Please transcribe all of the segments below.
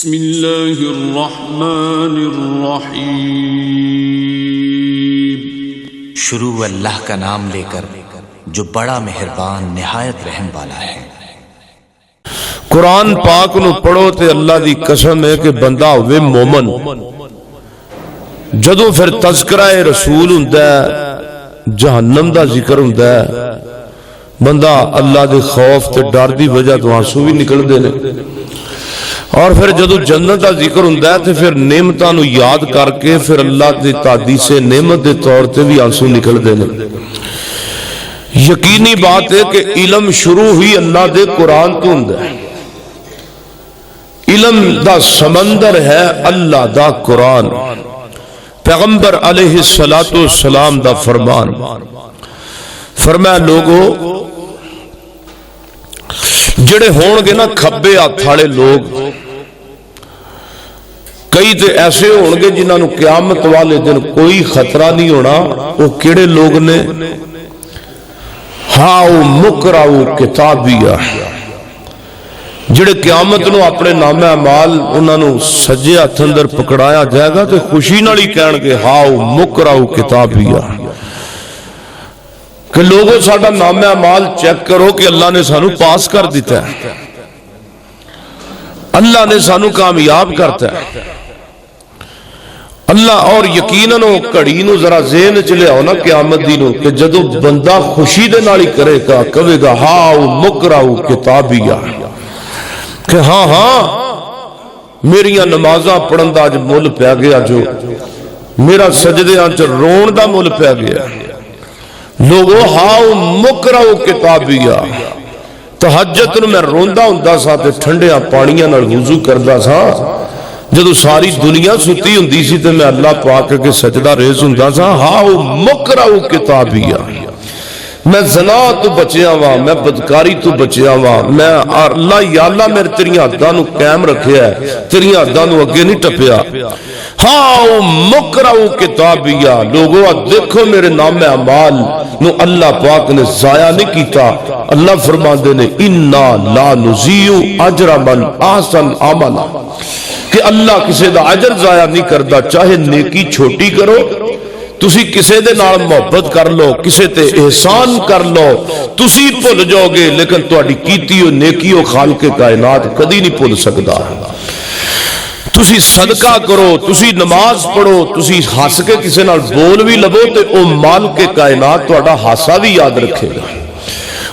بسم اللہ الرحمن الرحیم۔ شروع اللہ کا نام لے کر جو بڑا مہربان نہایت رحم والا ہے۔ قرآن پاک نو پڑھو تے اللہ دی قسم ہے کہ بندہ ہوئے مومن، جدو پھر تذکرہ رسول ہوندا ہے، جہنم دا ذکر ہوندا ہے، بندہ اللہ دے خوف تے ڈر دی وجہ تو آنسو بھی نکل دے نے، اور پھر جدو جنت دا ذکر ہوندا ہے تے پھر نعمتاں نو یاد کر کے پھر اللہ دی تعدیث سے نعمت دے طور تے بھی آنسو نکل دے نے۔ یقینی بات ہے کہ علم شروع ہوئی اللہ دے قرآن تو ہوندا ہے، علم دا سمندر ہے اللہ دا قرآن، پیغمبر علیہ السلام دا فرمان فرمایا لوگو جڑے ہون گے نا کھبے ہاتھ والے لوگ، کئی تے ایسے ہون گے جنہاں نو قیامت والے دن کوئی خطرہ نہیں ہونا، وہ کیڑے لوگ نے؟ ہاؤ مقرؤ کتابیہ، جڑے قیامت نو اپنے نام اعمال انہاں نو سجے ہاتھ اندر پکڑایا جائے گا تے خوشی نال ہی کہن گے ہاؤ مقرؤ کتابیہ، کہ لوگوں ساڈا نام اعمال چیک کرو کہ اللہ نے سانو پاس کر دیتا ہے، اللہ نے سانو کامیاب کرتا ہے اللہ۔ اور یقیناً وہ گھڑی نو ذرا ذہن چ لے آؤ نا قیامت دی نو، کہ جدو بندہ خوشی دے نال ہی کرے گا، کہے گا ہاؤ مقرؤ کتابیہ، کہ ہاں ہاں میریاں نمازاں پڑھن دا اج مل پہ گیا، جو میرا سجدیاں چ رون دا مل پہ گیا۔ لوگو ہاؤ مقرؤ کتابیہ، تہجد نو میں روندا ہوندا سا تے ٹھنڈیاں پانیاں نال وضو کردا سا، جدو ساری دنیا ستی ہوندی سی تے میں اللہ پاک کے سجدہ ریز ہوندا سا۔ ہاؤ مقرؤ کتابیہ، میں زنا تو بچیا وا، میں بدکاری تو بچیا وا، میں اللہ یا اللہ میرے تیری حداں نو قائم رکھیا ہے، تیری حداں نو اگے نہیں ٹپیا۔ ہاؤ مقرؤ کتابیہ، لوگو دیکھو میرے نام اعمال نو اللہ پاک نے ضائع نہیں کیتا۔ اللہ فرماندے نے انا لا نضیع اجر من احسن عملا، کہ اللہ کسی دا اجر ضائع نہیں کردا، چاہے نیکی چھوٹی کرو، تسی کسے دے نال محبت کر لو، کسے تے احسان کر لو، تسی بھول جاؤ گے، لیکن تہاڈی کیتی ہوئی نیکی او خالق کائنات کدی نہیں بھول سکدا۔ تسی صدقہ کرو، تسی نماز پڑھو، تسی ہس کے کسے نال بول بھی لبو تے او مالک کائنات تہاڈا ہاسا بھی یاد رکھے گا،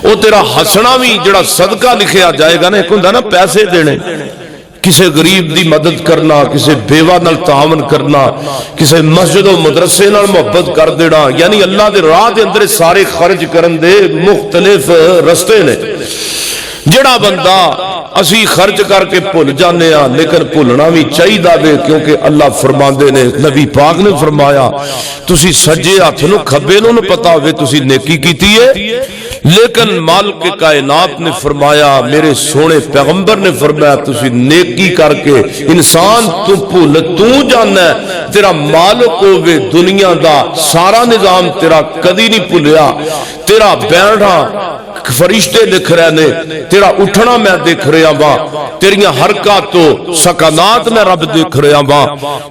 او تیرا ہسنا بھی جڑا صدقہ لکھیا جائے گا نا، ایک ہوندا نا پیسے دینے، کسے غریب دی مدد کرنا، کسے بیوہ نال تعاون کرنا، کسے مسجد و مدرسے نال محبت کر دینا، یعنی اللہ دے راہ دے اندر سارے خرچ کرن دے مختلف رستے نے۔ جڑا بندہ اسی خرچ کر کے بھول جانے ہاں، لیکن بھولنا بھی چاہیے وے، کیونکہ اللہ فرماندے نے، نبی پاک نے فرمایا تسی سجے ہاتھ نو کھبے نو پتا ہوئے تسی نیکی کیتی ہے، لیکن مالک کائنات نے فرمایا، میرے سونے پیغمبر نے فرمایا تسی نیکی کر کے انسان تو بھول تو جانا ہے، تیرا مالک ہوئے دنیا دا سارا نظام تیرا کدی نہیں بھولیا، تیرا بیٹھنا فرشتے لکھ رہے نے، تیرا اٹھنا میں دیکھ رہا وا، تیریاں حرکات تو سکنات میں رب دیکھ رہا وا۔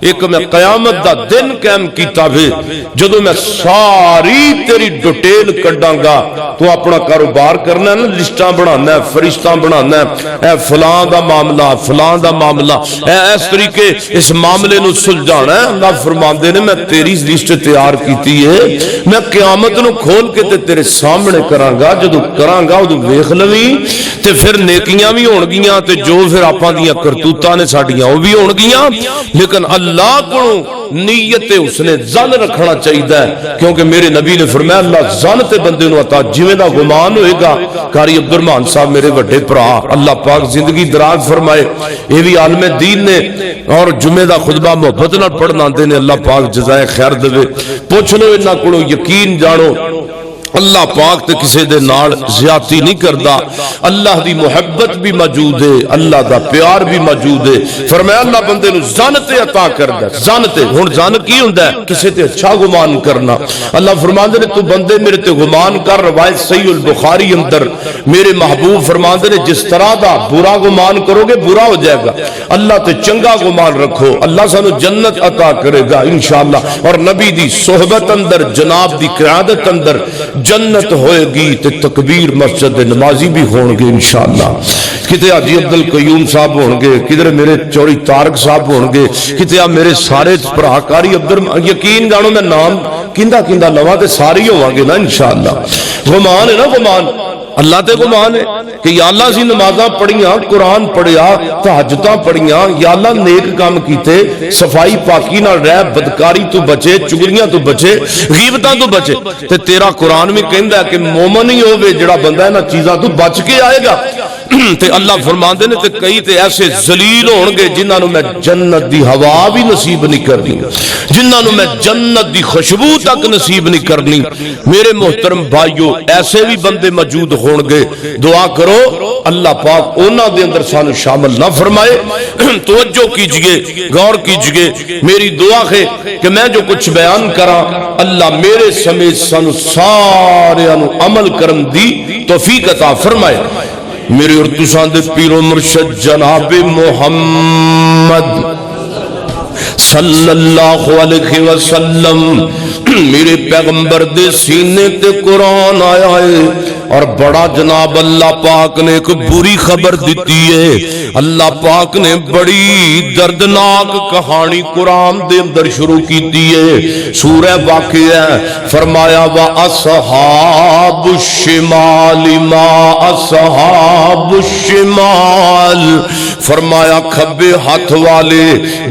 ایک میں قیامت دا دن قائم کیتا وے، جدو میں ساری تیری ڈیٹیل کڈاں گا، تو اپنا کاروبار کرنا ہے نا، لسٹاں بنانا ہے، فرشتاں بنانا ہے، اے فلاں دا معاملہ، فلاں دا معاملہ، اے اس طریقے اس معاملے نو سلجھانا ہے۔ اللہ فرماندے نے میں تیری لسٹ تیار کیتی ہے، میں قیامت نو کھول کے تے تیرے سامنے کراں گا، جدو کراں گا ادو ویکھ لویں تے پھر نیکیاں بھی ہون گیاں تے جو پھر آپاں دیاں کرتوتاں نے ساڈیاں او بھی ہون گیاں، لیکن اللہ کو نیت اس نے ظن رکھنا چاہیے، کیونکہ میرے نبی نے فرمایا اللہ ظن تے بندے نو عطا جویں دا گمان ہوئے گا۔ قاری عبدالرحمان صاحب میرے بڑے بھرا، اللہ پاک زندگی دراز فرمائے، یہ بھی عالم دین نے، اور جمعے دا خطبہ محبت نال پڑھنا دے نے، اللہ پاک جزائے خیر دے۔ پوچھ لو انہاں کولوں، یقین جانو اللہ پاک تے کسے دے نال زیادتی نہیں کردا. اللہ دی محبت بھی موجود ہے, اللہ دا پیار بھی موجود ہے. فرمایا اللہ بندے نو زن تے عطا کردا ہے. زن تے ہن زن کی ہوندا ہے؟ کسے تے اچھا گمان کرنا. اللہ فرماندے نے تو بندے میرے تے گمان کر. روایت صحیح البخاری اندر میرے محبوب فرماندے نے جس طرح دا برا گمان کرو گے برا ہو جائے گا. اللہ تے چنگا گمان رکھو, اللہ سانو جنت عطا کرے گا انشاءاللہ. اور نبی دی صحبت اندر, جناب دی قیادت اندر جنت ہوئے گی تے تکبیر مسجد نمازی بھی ہون گے انشاءاللہ. کتے حاجی عبد القیوم صاحب ہون گے, کدھر میرے چوڑی طارق صاحب ہون گے, کتے میرے سارے پراکاری یقین جانو میں نام کیندا کیندا لواں تے ساری ہوواں گے نا انشاءاللہ. گمان ہے نا, گمان اللہ تے گمان ہے کہ یا اللہ سی نمازاں پڑھیاں, قرآن پڑھیا, تہجداں پڑھیاں, یا اللہ نیک کام کیتے, صفائی پاکی نال رہ, بدکاری تو بچے, چگلیاں تو بچے, غیبتاں تو بچے. تے تیرا قرآن بھی کہندا ہے کہ مومن ہی ہوے جڑا بندہ ہے نا چیزاں تو بچ کے آئے گا. تے اللہ فرماندے نے تے کئی تے ایسے ذلیل ہون گے جنہاں نو میں جنت دی ہوا بھی نصیب نہیں کرنی, جنہاں نو میں جنت دی خوشبو تک نصیب نہیں کرنی. میرے محترم بھائیو, ایسے بھی بندے موجود ہون گے. دعا کرو اللہ پاک انہاں دے اندر سانو شامل نہ فرمائے. توجہ کیجئے, غور کیجئے. میری دعا ہے کہ میں جو کچھ بیان کراں اللہ میرے سمیت سانو سارے انو عمل کرن دی توفیق عطا فرمائے. میرے اور تساں دے پیر و مرشد جناب محمد صلی اللہ علیہ وسلم میرے پیغمبر دے سینے تے قرآن آیا ہے. اور بڑا جناب اللہ پاک نے ایک بری خبر دیتی ہے. اللہ پاک نے بڑی دردناک کہانی قرآن دے اندر شروع کی ہے. سورہ واقعہ فرمایا وَأَصْحَابُ الشِّمَالِ مَا أَصْحَابُ الشِّمَالِ, فرمایا کھبے ہاتھ والے,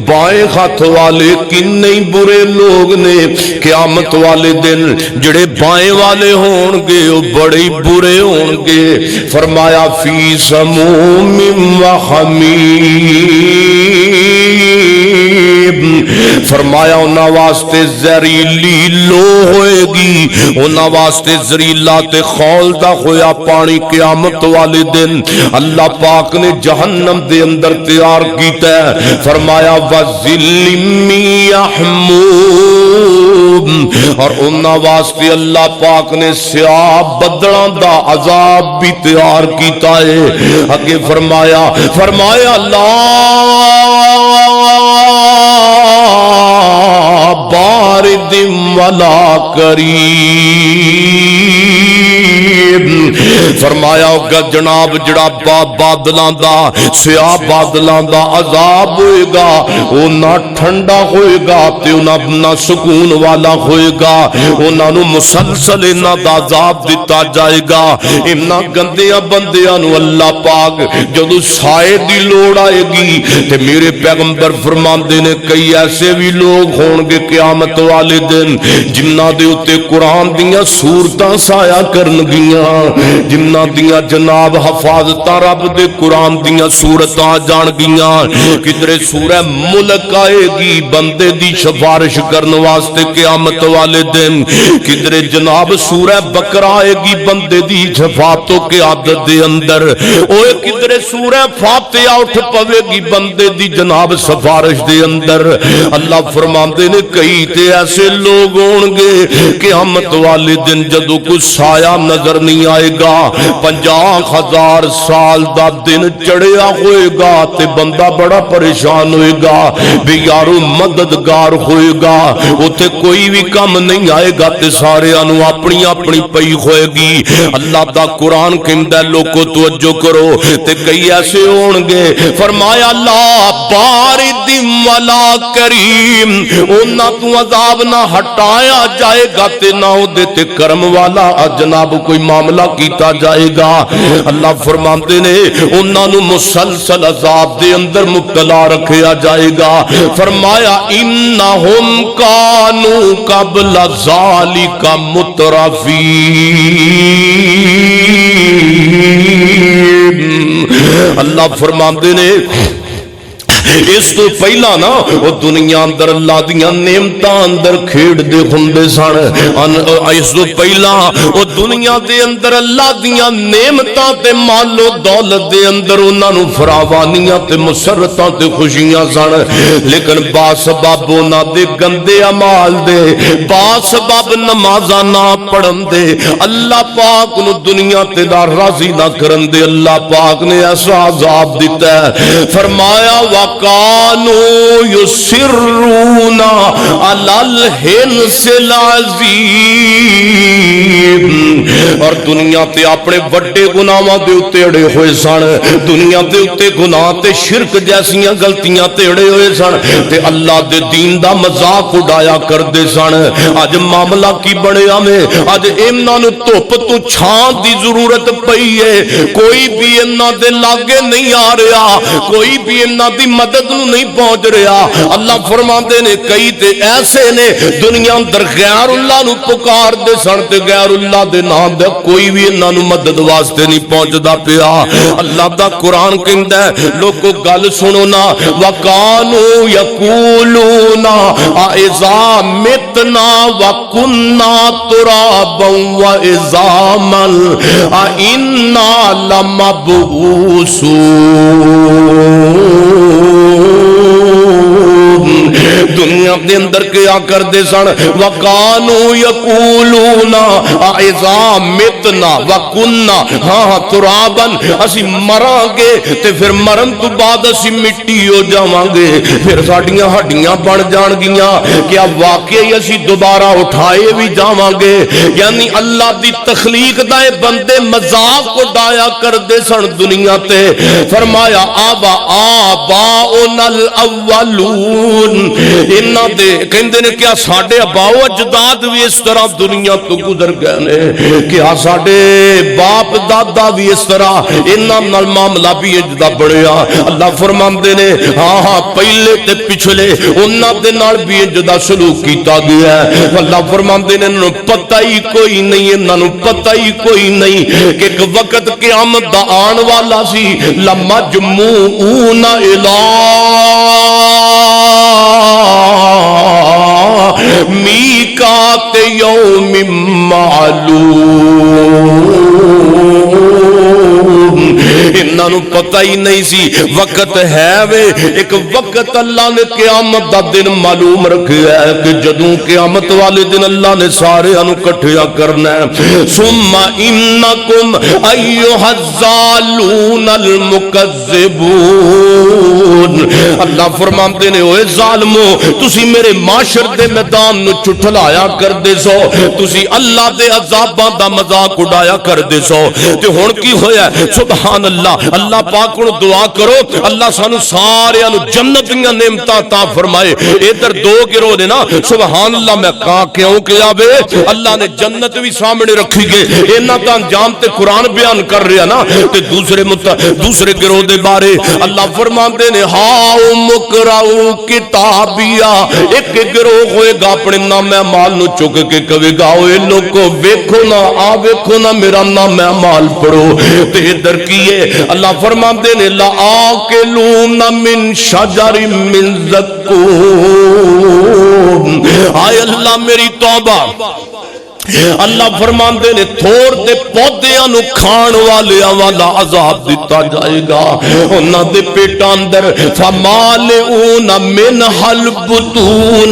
بائیں ہاتھ والے کتنے برے لوگ نے. قیامت والے دن جڑے بائیں والے ہون گے وہ بڑے برے ہون گے. فرمایا فی سموم و حمیم, فرمایا انہاں واسطے زہریلی لو ہوئے گی, انہاں واسطے زہریلا تے خولدا ہویا پانی قیامت والے دن اللہ پاک نے جہنم دے اندر تیار کیتا ہے. فرمایا وَظِلٍّ مِّن يَحْمُومٍ, اور انہاں واسطے اللہ پاک نے سیاہ بدلاں دا عذاب بھی تیار کیتا ہے. اگے فرمایا اللہ بارد ولا کریم, فرمایا ہوگا جناب جڑا بادلاں دا, سیاہ بادلاں دا عذاب ہوئے گا وہ نہ ٹھنڈا ہوئے گا تے نہ سکون والا ہوئے گا. انہاں نو مسلسل انہاں دا عذاب دتا جائے گا. انہاں گندیاں بندیاں نو اللہ پاک جدو سائے دی لوڑ آئے گی تے میرے پیغمبر فرماندے نے کئی ایسے بھی لوگ ہون گے قیامت والے دن جنہاں دے اتے قرآن دیاں سورتاں سایہ کرن گیاں, جنہاں دیاں جناب حفاظتاں رب دے قرآن دیاں سورتاں جان گیاں. کدھر سورہ ملک آئے گی بندے دی سفارش کرن واسطے قیامت والے دن, کدھر جناب سورہ بقرہ آئے گی بندے دی شفاعت و قیادت دے اندر, اوے کدھر سورہ فاتحہ اٹھ پوے گی بندے دی جناب سفارش دے اندر. اللہ فرماندے نے کئی تے ایسے لوگ ہون گے قیامت والے دن جدو کوئی سایہ نظر نہیں آئے گا, 50,000 سال دا دن چڑھیا ہوئے گا تے بندہ بڑا پریشان ہوئے گا بھی یارو مددگار ہوئے گا, اتے کوئی بھی کم نہیں آئے گا تے سارے انو اپنی اپنی پئی ہوئے گی. اللہ دا قرآن کہندا لوگو توجہ کرو تے کئی ایسے ہون گے. فرمایا لا بارد ولا کریم, انہاں تو عذاب نہ ہٹایا جائے گا تے نہ دے تے کرم والا جناب کوئی معاملہ کیتا جائے گا. اللہ فرماندے نے انہاں نو مسلسل عذاب دے اندر مبتلا رکھیا جائے گا. فرمایا انہم کانوا قبل ذالک مترفین, اللہ فرماندے نے اس تو پہلا نا وہ دنیا اندر اللہ دیاں نعمتاں اندر کھیڑ دے ہوندے سن اس تو پہلا وہ دنیا دے اندر اللہ دیاں نعمتاں تے مال و دولت دے اندر انہاں نو فراوانیاں تے مسرتاں تے خوشیاں سن لیکن با سبب انہاں دے گندے اعمال دے با سبب نمازاں نہ پڑھن دے اللہ پاک نو دنیا تے دا راضی نہ کرن دے اللہ پاک نے ایسا عذاب دیتا ہے فرمایا وَقَانُوا يُسِرُّونَ عَلَى الْحِنْسِ الْعَظِيمِ اور دنیا تے اپنے وڈے گناہاں دے اتے اڑے ہوئے سن دنیا دے اتے گناہ تے شرک جیسیاں غلطیاں تے اڑے ہوئے سن تے اللہ دے دین دا مذاق اڑایا کر دے سن اج معاملہ کی بنیا میں اج انہاں نو دھوپ تو چھان دی ضرورت پئی ہے کوئی بھی انہاں دے لاگے نہیں آ رہا کوئی بھی انہاں دی مدد نو نہیں پہنچ رہا اللہ فرماندے نے کئی تے ایسے نے دنیا اندر غیر اللہ نو پکار دے سن تے غیر اللہ دے نام دے کوئی بھی انہاں نو مدد واسطے نہیں پہنچدا پیا اللہ دا قرآن کہندا ہے لوگو گل سنو نا وَقَانُوا يَقُولُونَ أَإِذَا مِتْنَا وَكُنَّا تُرَابًا وَعِظَامًا أَإِنَّا لَمَبْعُوثُونَ دنیا دے اندر کیا کر دے سن وَقَانُوا يَقُولُونَ أَإِذَا مِتْنَا وَكُنَّا ہاں تُرَابًا اسی مران گے تے پھر مرن تو بعد اسی مٹی ہو جاواں گے پھر ساڈیاں ہڈیاں بن جان گیاں کیا واقعی اسی دوبارہ اٹھائے بھی جاواں گے یعنی اللہ دی تخلیق دائے بندے مذاق کو ڈایا کر دے سن دنیا تے فرمایا آباؤنا الاولون انہاں دے کہندے نے کیا ساڈے اباؤ اجداد بھی اس طرح دنیا تو گزر گئے نے کیا ساڈے باپ دادا بھی اس طرح انہاں نال معاملہ بھی اجدا بڑھیا اللہ فرماندے نے ہاں پہلے تے پچھلے انہاں دے نال بھی اجدا سلوک کیتا گیا ہے اللہ فرماندے نے انہاں نوں پتہ ہی کوئی نہیں انہاں نوں پتہ ہی کوئی نہیں کہ ایک وقت قیامت دا آن والا سی لمجموعون الی میقات یوم معلوم انہاں نوں پتہ ہی نہیں سی وقت ہے وے ایک وقت اللہ نے قیامت دا دن معلوم رکھیا ہے کہ جدوں قیامت والے دن اللہ نے سارے انو کٹھیا کرنا ہے ثم انکم ایھا الظالمون المکذبون اللہ فرماندے نے اوے ظالمو تسی میرے معاشر دے میدان نو چٹھلایا کر دے سو تسی اللہ دے عذاباں دا مذاق اڑایا کر دے سو تے ہن کی ہویا ہے سبحان اللہ اللہ پاک نو دعا کرو اللہ سانو سارے انو جنت دیاں نعمتاں عطا فرمائے ادھر دو گروہ نے نا سبحان اللہ میں کہاں کیوں کیا بے اللہ نے جنت بھی سامنے رکھی گے انہاں دا انجام تے قرآن بیان کر رہا نا تے دوسرے گروہ دے بارے اللہ فرماندے نے ہاؤ مقرؤ کتابیا ایک گروہ ہوئے گا اپنے نام اعمال نو چک کے کہے گا اوے لوگو ویکھو نا آ ویکھو نا میرا نام اعمال پڑھو تے ادھر کیے اللہ فرماندے نے لا آکلون من شجر من زقوم آئے اللہ میری توبہ اللہ فرماندے نے تھوڑ دے پودیاں نو کھان والیاں والا عذاب دیتا جائے گا انہاں دے پیٹاں اندر فمالئون منھا البطون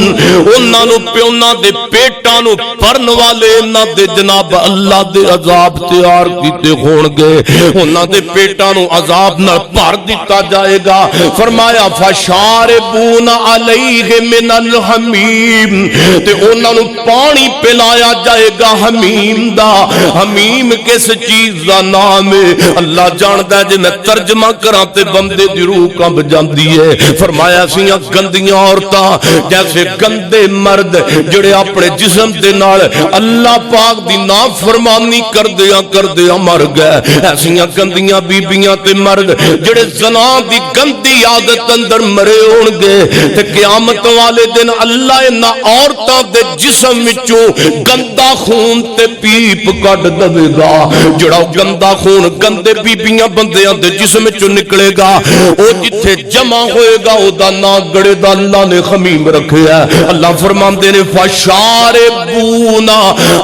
انہاں نو پیونا دے پیٹاں نو بھرن والے انہاں دے جناب اللہ دے عذاب تیار کیتے ہون گے انہاں دے پیٹاں نو عذاب نال بھر دیتا جائے گا فرمایا فشاربون علیہ من الحمیم تے انہاں نو پانی پلایا جائے گا حمیم دا حمیم کس چیز دا نام ہے اللہ جاندا ہے جے میں ترجمہ کراں تے بندے دی روح کمب جاندی ہے فرمایا سیاں گندیاں عورتاں جیسے گندے مرد جڑے اپنے جسم دے نال اللہ پاک دی نافرمانی کردیاں مر گئے ایسیاں گندیاں بیبیاں تے مرد جڑے زنا دی گندی عادت اندر مرے ہون گے تے قیامت والے دن اللہ انہاں عورتاں دے جسم وچوں گندا خون تے پیپ کٹ دے گا جڑا گندا خون گندے بیبیاں بندیاں دے جسم چوں نکلے گا او جتھے جمع ہوئے گا او دا نام گڑے دا اللہ نے خمیم رکھے ہے اللہ فرماندے نے فشاربون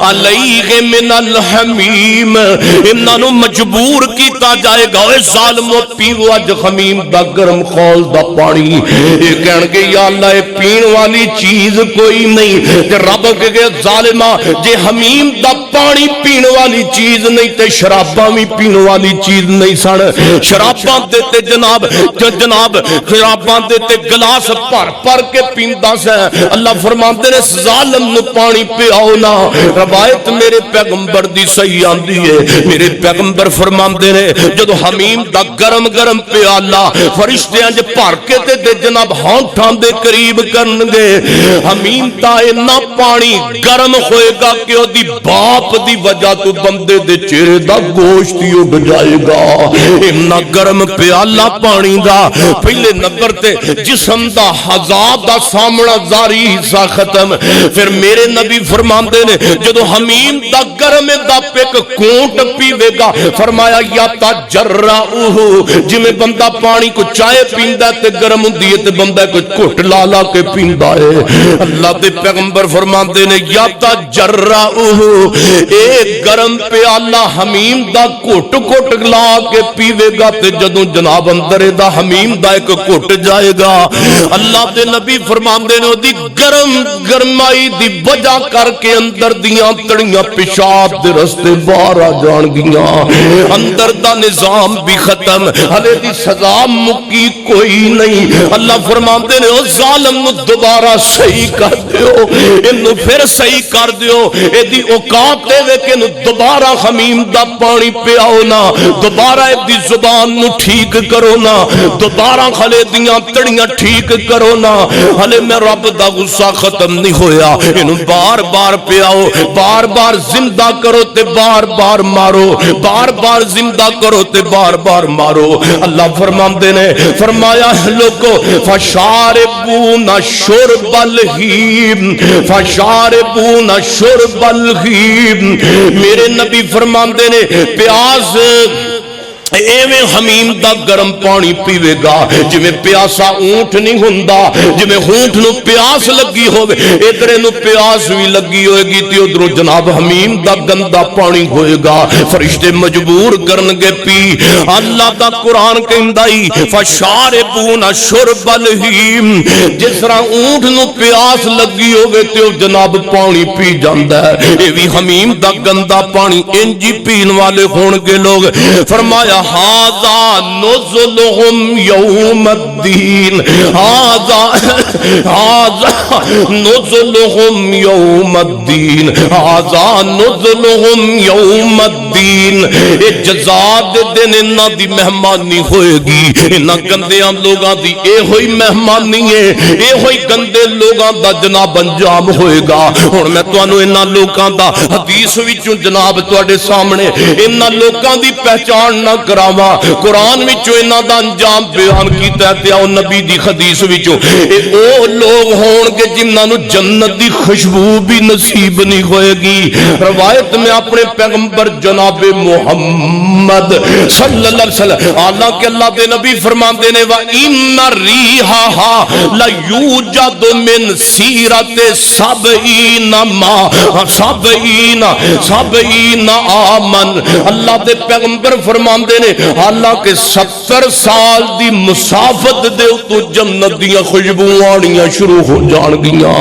علیہ من الحمیم انہاں نو مجبور کیتا جائے گا اے ظالمو پیو اج خمیم دا گرم خول دا پانی اے کہن گے یا اللہ اے پین والی چیز کوئی نہیں تے رب کے ظالما جے حمیم دا پانی پین والی چیز نہیں تے شراباں بھی پین والی چیز نہیں سن شراباں دیتے جناب شراباں دیتے گلاس پر کے پیندا سے اللہ فرماندے نے ظالم نو پانی پیاؤ نا روایت میرے پیغمبر دی صحیح آندی ہے میرے پیغمبر فرماندے نے جدو حمیم دا گرم گرم پیالہ فرشتے انج بھر کے تے جناب ہونٹاں دے قریب کرن گے حمیم دا اینا پانی گرم ہوئے گا کہ او دی باپ دی وجہ تو بندے دے چہرے دا گوشت ہی اڑ جائے گا اینا گرم پیالہ پانی دا پہلے نمبر تے جسم دا عذاب دا سامنا زاری حصہ ختم پھر میرے نبی فرماندے نے جدو حمیم دا گرم دا پیک کونٹ پیوے گا فرمایا یا تجرعوہ جمیں بندہ پانی کو چائے پیندا تے گرم ہوندی تے بندہ کو گھٹ لا لا کے پیندا ہے اللہ دے پیغمبر فرماندے نے یا تجرعوہ اے گرم پیالہ حمیم دا گھٹ گھٹ لا کے پیوے گا تے جدوں جناب اندر دا حمیم دا ایک گھٹ جائے گا اللہ دے نبی فرماندے نے دی گرمائی دی وجہ کر کے اندر دیاں تڑیاں پیشاب دے رستے باہر آ جان گیاں اندر دا نظام بھی ختم ہلے دی سزا مکی کوئی نہیں اللہ فرماندے نے او ظالم نو دوبارہ صحیح کر دیو انو پھر صحیح کر دیو اے دی اوقات دے وے کہ دوبارہ حمیم دا پانی پیاؤ نا دوبارہ اے دی زبان نو ٹھیک کرو نا دوبارہ خلے دیاں تڑیاں ٹھیک کرو نا ہلے میں رب دا غصہ ختم نہیں ہویا انو بار بار پیاؤ بار بار زندہ کرو تے بار بار مارو بار بار زندہ کرو تے بار بار مارو اللہ فرماندے نے فرمایا لوگو فشاربون شرب الہیم فشاربون شرب الہیم میرے نبی فرماندے نے پیاس ایویں حمیم دا گرم پانی پیوے گا جویں پیاسا اونٹ نہیں ہوندا جویں اونٹ نو پیاس لگی ہوے ادھر نو پیاس بھی لگی ہوئے گی تے ادھروں جناب حمیم دا گندا پانی ہوئے گا فرشتے مجبور کرن گے پی اللہ دا قرآن کہندا ای فشاربون شرب الہیم جس طرح اونٹ نو پیاس لگی ہوے تے جناب پانی پی جاندا ہے اے وی حمیم دا گندا پانی انجی پین والے ہون گے لوگ فرمایا هذا نزلهم يوم الدين هذا نزلهم يوم الدين هذا نزلهم يوم الدين اے جزا دے دن انہاں دی مہمانی ہوئے گی انہاں گندیاں لوگاں دی اے ہوئی مہمانی ہے اے ہوئی گندے لوگاں دا جناب انجام ہوئے گا ہن میں تانوں انہاں لوگاں دا حدیث وچوں جناب تواڈے سامنے انہاں لوگاں دی پہچان نہ کراوا قرآن وچوں انہاں دا انجام بیان کیتا ہے تے او نبی دی حدیث وچوں اے او لوگ ہون گے جنہاں نو جنت دی خوشبو بھی نصیب نہیں ہوئے گی روایت میں اپنے پیغمبر جناب محمد صلی اللہ علیہ وسلم حالانکہ اللہ دے نبی فرماندے نے وَإِنَّ رِيحَهَا لَيُوجَدُ مِنْ سِيرَةِ سَبْعِينَ مَا سَبْعِينَ آمن اللہ دے پیغمبر فرماندے نے حالانکہ 70 سال دی مسافت دے تو جنت دیاں خوشبو آنیاں شروع ہو جان گیاں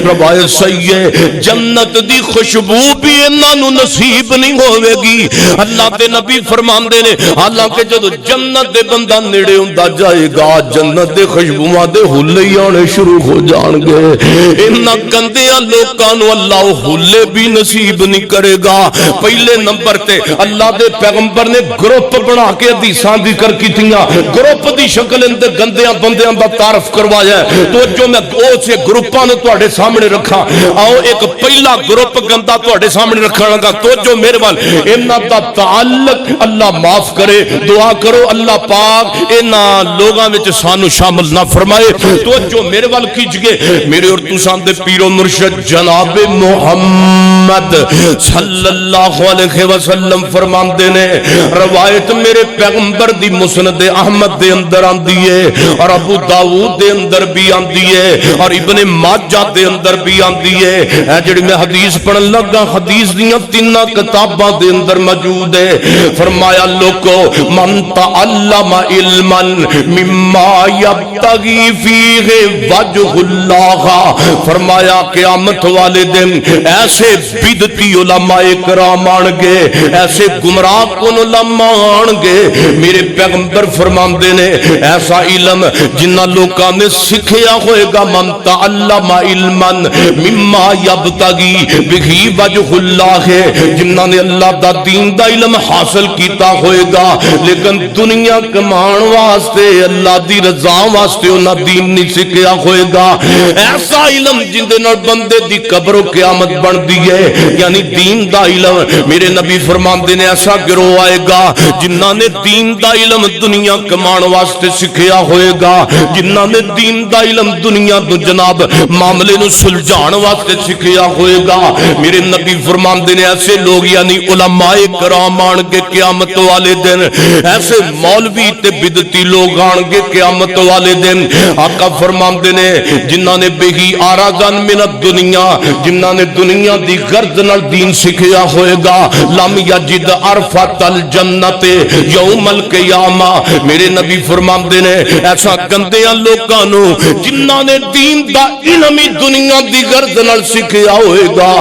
روایت صحیح ہے جنت دی خوشبو بھی انہاں نو نصیب نہیں ہوئے گی اللہ دے نبی فرماندے نے حالانکہ جدو جنت دے بندہ نیڑے ہوندا جائے گا جنت دے خوشبوواں دے ہلے آنے شروع ہو جان گے انہاں گندیاں لوکاں نو اللہ ہلے بھی نصیب نہیں کرے گا پہلے نمبر تے اللہ دے پیغمبر نے گروپ بنا کے حدیثاں ذکر کیتیاں گروپ دی شکل اندر گندیاں بندیاں دا تعارف کروایا ہے تو جو میں دو سے گروپاں نے تواڈے سامنے رکھا آؤ ایک پہلا گروپ گندا تواڈے سامنے رکھن لگا تو جو میرے وال انہاں دا تعلق اللہ معاف کرے دعا کرو اللہ پاک انہاں لوگاں وچ سانو شامل نہ فرمائے تو جو میرے وال کیجئے میرے اور تساں دے پیر و مرشد جناب محمد محمد صلی اللہ علیہ وسلم فرماندے نے روایت میرے پیغمبر دی مسند احمد دے اندر آندی ہے اور ابو داؤد دے اندر بھی آندی ہے اور ابن ماجہ دے اندر بھی آندی ہے. اے جڑی میں حدیث پڑھن لگا حدیث دیاں تیناں کتاباں دے اندر موجود ہے. فرمایا لوگو من تعلم علما مما یبتغی فیہ وجہ اللہ، فرمایا قیامت والے دن ایسے بدعتی علماء کرام آن گے، ایسے گمراہ کن علماء آن گے. میرے پیغمبر فرماندے نے ایسا علم جنہ لوکاں نے سکھیا ہوئے گا من تعلم علما مما یبتغی بہ وجہ اللہ، جنہ نے اللہ دا دین دا علم حاصل کیتا ہوئے گا لیکن دنیا کمان واسطے اللہ دی رضا واسطے انہاں دین نہیں سکھیا ہوئے گا. ایسا علم جن دے نال بندے دی قبر و قیامت بن دی ہے، یعنی دین دا علم. میرے نبی فرماندے نے ایسا گروہ آئے گا جنہ نے دین دا علم دنیا کمان واسطے سکھیا ہوئے گا، جنہ نے دین دا علم دنیا تو جناب معاملے نو سلجھان واسطے سکھیا ہوئے گا. میرے نبی فرماندے نے ایسے لوگ یعنی علماء کرام آن کے قیامت والے دن، ایسے مولوی تے بدعتی لوگ آن کے قیامت والے دن. آقا فرماندے نے جنہ نے بہی آرازن من الدنیا، جنہ نے دنیا دی غرض نال دین سکھیا ہوئے گا، لم یجد عرفت الجنت یوم القیامہ. میرے نبی فرماندے نے ایسا گندیاں لوکاں نو جنہ نے دین دا علم دنیا دی غرض نال سکھیا ہوئے گا،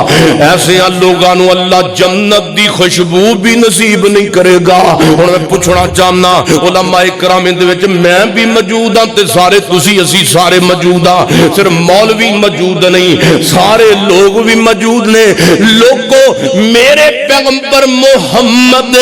ایسے لوگاں نو اللہ جنت دی خوشبو بھی نصیب نہیں کرے گا. ہن میں پوچھنا چاہنا علماء کرام دے وچ میں بھی موجود ہاں تے سارے تسی اسی سارے موجود ہاں، صرف مولوی موجود نہیں، سارے لوگ بھی موجود نے. لوگوں میرے پیغمبر محمد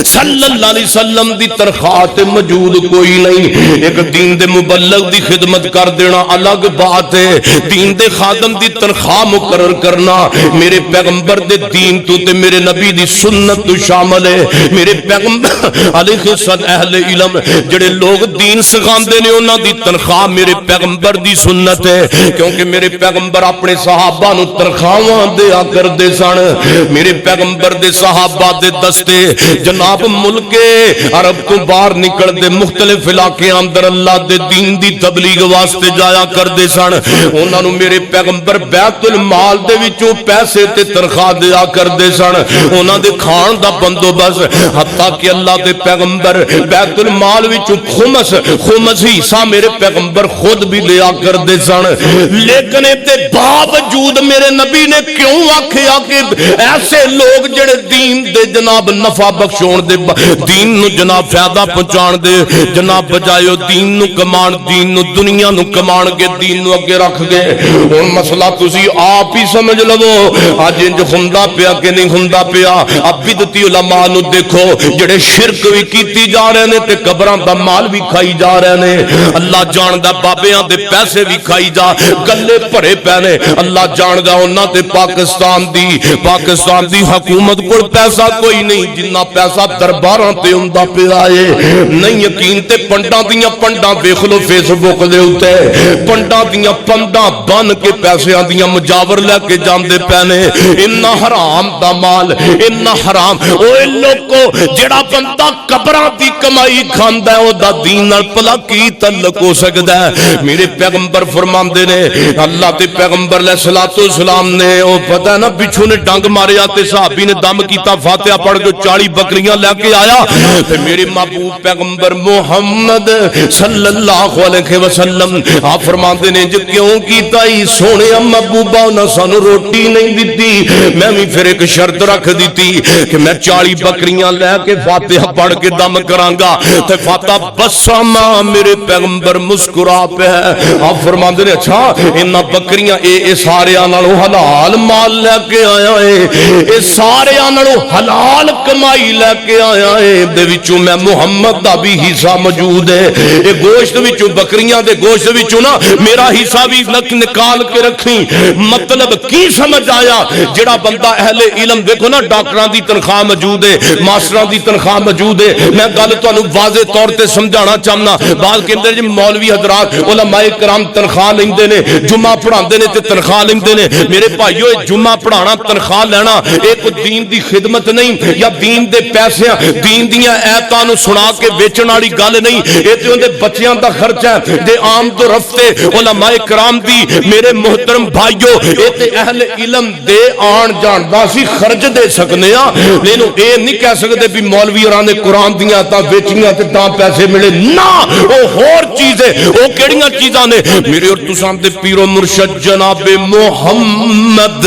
صلی اللہ علیہ وسلم دی تنخواہ تے موجود کوئی نہیں. ایک دین دے مبلغ دی خدمت کر دینا الگ بات ہے، دین دے خادم دی تنخواہ مقرر کرنا میرے پیغمبر دے دین تو تے میرے نبی دی سنت تو شامل ہے. میرے پیغمبر علیہ السلام اہل علم جڑے لوگ دین سکھاندے نے انہاں دی تنخواہ میرے پیغمبر دی سنت ہے، کیونکہ میرے پیغمبر اپنے صحابہ نو تنخواہاں دیا کردے سن. میرے پیغمبر دے صحابہ دے دستے جناب ملک عرب تو باہر نکل دے مختلف علاقے اندر اللہ دے دین دی تبلیغ واسطے جایا کر دے سن. انہاں نو میرے پیغمبر بیت المال دے وچوں پیسے تے تنخواہ دیا کر دے سن، انہاں دے کھان دا بندوبست، حتیٰ کہ اللہ دے پیغمبر بیت المال وچوں خمس حصہ میرے پیغمبر خود بھی لیا کر دے سن. لیکن تے باوجود میرے نبی نے کیوں آکھیا کہ ایسے لوگ جڑے دین دے جناب نفع بخشون دے دین نو جناب فائدہ پہنچان دے جناب بجائے دین نو کمان، دین نو دنیا نو کمان کے دین نو اگے رکھ گئے. ہن مسئلہ تسی آپ ہی سمجھ لو اج انج ہوندا پیا کہ نہیں ہوندا پیا. اب بدعتی علماء نو دیکھو جڑے شرک وی کیتی جا رہے نے تے قبراں دا مال بھی کھائی جا رہے نے. اللہ جاندا بابیاں دے پیسے بھی کھائی جا گلے بھرے پے نے. اللہ جاندا انہاں تے پاکستان دی حکومت کول پیسہ کوئی نہیں جنہ پیسہ درباراں تے ہوندا پیا اے. نہیں یقین تے پنڈاں دیاں پنڈاں ویکھ لو فیس بک دے اوتے پنڈاں دیاں پنڈاں بن کے پیسیاں دیاں مجاور لے کے جاندے پے نے. انہاں حرام دا مال، انہاں حرام. اوے لوکو جڑا بندہ قبراں دی کمائی کھاندا ہے او دا دین نال بھلا کی تعلق ہو سکدا ہے؟ میرے پیغمبر فرماندے نے اللہ دے پیغمبر علیہ الصلوۃ والسلام نے او پتہ ہے نا پچھوں نے ڈنگ ماریا تے صحابی نے دم کیتا فاتحہ پڑھ کے 40 بکریاں لے کے آیا تے میرے محبوب پیغمبر محمد صلی اللہ علیہ وسلم آپ فرماندے نے جو کیوں کیتا ہی سونے محبوبا انہاں سانو روٹی نہیں دتی، میں بھی پھر ایک شرط رکھ دیتی کہ میں 40 بکریاں لے کے فاتحہ پڑھ کے دم کراں گا تے فاتحہ بسما میرے پیغمبر مسکرا پہ. آپ فرماندے نے اچھا انہاں بکریاں اے سارے نالوں حلال مال لے کے آیا اے، اے سارے نالوں حلال کمائی لے لے کے آیا ہے دے وچوں میں محمد دا بھی حصہ موجود ہے اے گوشت وچوں بکریاں دے گوشت وچوں نا میرا حصہ بھی نکال کے رکھیں مطلب کی سمجھ آیا جڑا بندہ اہل علم دیکھو نا ڈاکٹراں دی تنخواہ موجود ہے ماسٹراں دی تنخواہ موجود ہے میں گل تانوں واضح طور تے سمجھانا چاہنا بعض کہندے جی مولوی حضرات علماء کرام تنخواہ لیندے نے جمعہ پڑھاندے نے تے تنخواہ لیندے نے میرے بھائیو جمعہ پڑھانا تنخواہ لینا ایک دین دی خدمت نہیں یا دین دے پیسے دین دیاں ایتاں نو سنا کے بیچن والی گل نہیں اے تے اون دے بچیاں دا خرچہ ہے دے آمد و رفت علماء کرام دی میرے محترم بھائیو اے تے اہل علم دے آن جان باسی خرچ دے سکنے ہاں لیکن اے نہیں کہہ سکتے بھی مولوی اوراں نے قرآن دیاں تا بیچیاں تے تاں پیسے ملے نہ او ہور چیز ہے او کیڑیاں چیزاں نے میرے اور تساں دے پیر و مرشد جناب محمد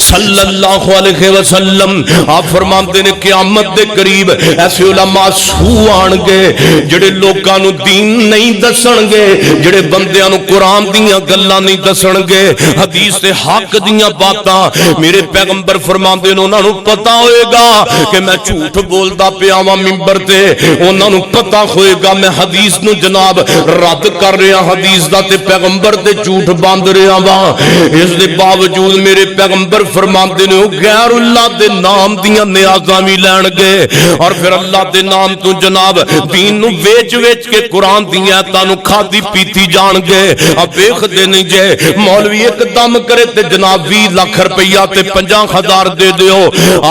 صلی اللہ علیہ وسلم آپ فرماتے نے قیامت دے قریب ایسے علماء سو آن گے جڑے لوکاں نو دین نہیں دسن گے جڑے بندیاں نو قرآن دیاں گلاں نہیں دسن گے حدیث تے حق دیاں باتاں میرے پیغمبر فرماتے نے انہاں نو پتہ ہوئے گا کہ میں جھوٹ بولدا پیا واں منبر تے انہاں نو پتہ ہوئے گا میں حدیث نو جناب رد کر رہا حدیث دا تے پیغمبر تے جھوٹ باندھ رہا واں اس دے باوجود میرے پیغمبر فرماندے نے غیر اللہ دے نام دیاں نیازاں وی لین گے اور پھر اللہ دے نام تو جناب دین نو ویچ ویچ کے قرآن دیاں ایتاں نو کھادی پیتی جان گے اب ویکھ دے نہیں جے مولوی ایک دم کرے تے جناب 20 لاکھ روپیہ تے 50,000 دے دیو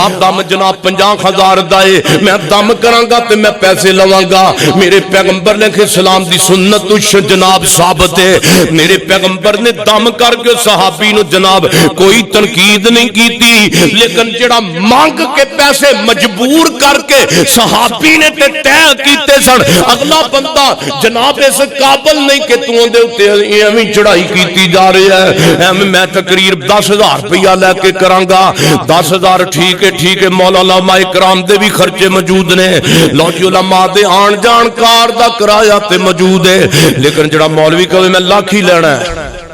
آپ دم جناب 50,000 دائے میں دم کراں گا تے میں پیسے لواں گا میرے پیغمبر نے کہ اسلام دی سنت جناب ثابت ہے میرے پیغمبر نے دم کر کے صحابی نو جناب کوئی تنقید نہیں کیتی لیکن جڑا مانگ کے پیسے مجبور کر کے صحابی نے تے طے کیتے سن اگلا بندہ جناب اس قابل نہیں کہ تو دے اوتے ایویں چڑھائی کیتی جا رہی ہے میں تقریر 10,000 روپیہ لے کے کراں گا 10,000 ٹھیک ہے مولا علماء کرام دے بھی خرچے موجود نے لو جی علماء دے آن جان کار دا کرایہ تے موجود ہے لیکن جڑا مولوی کہے میں لاکھ ہی لینا ہے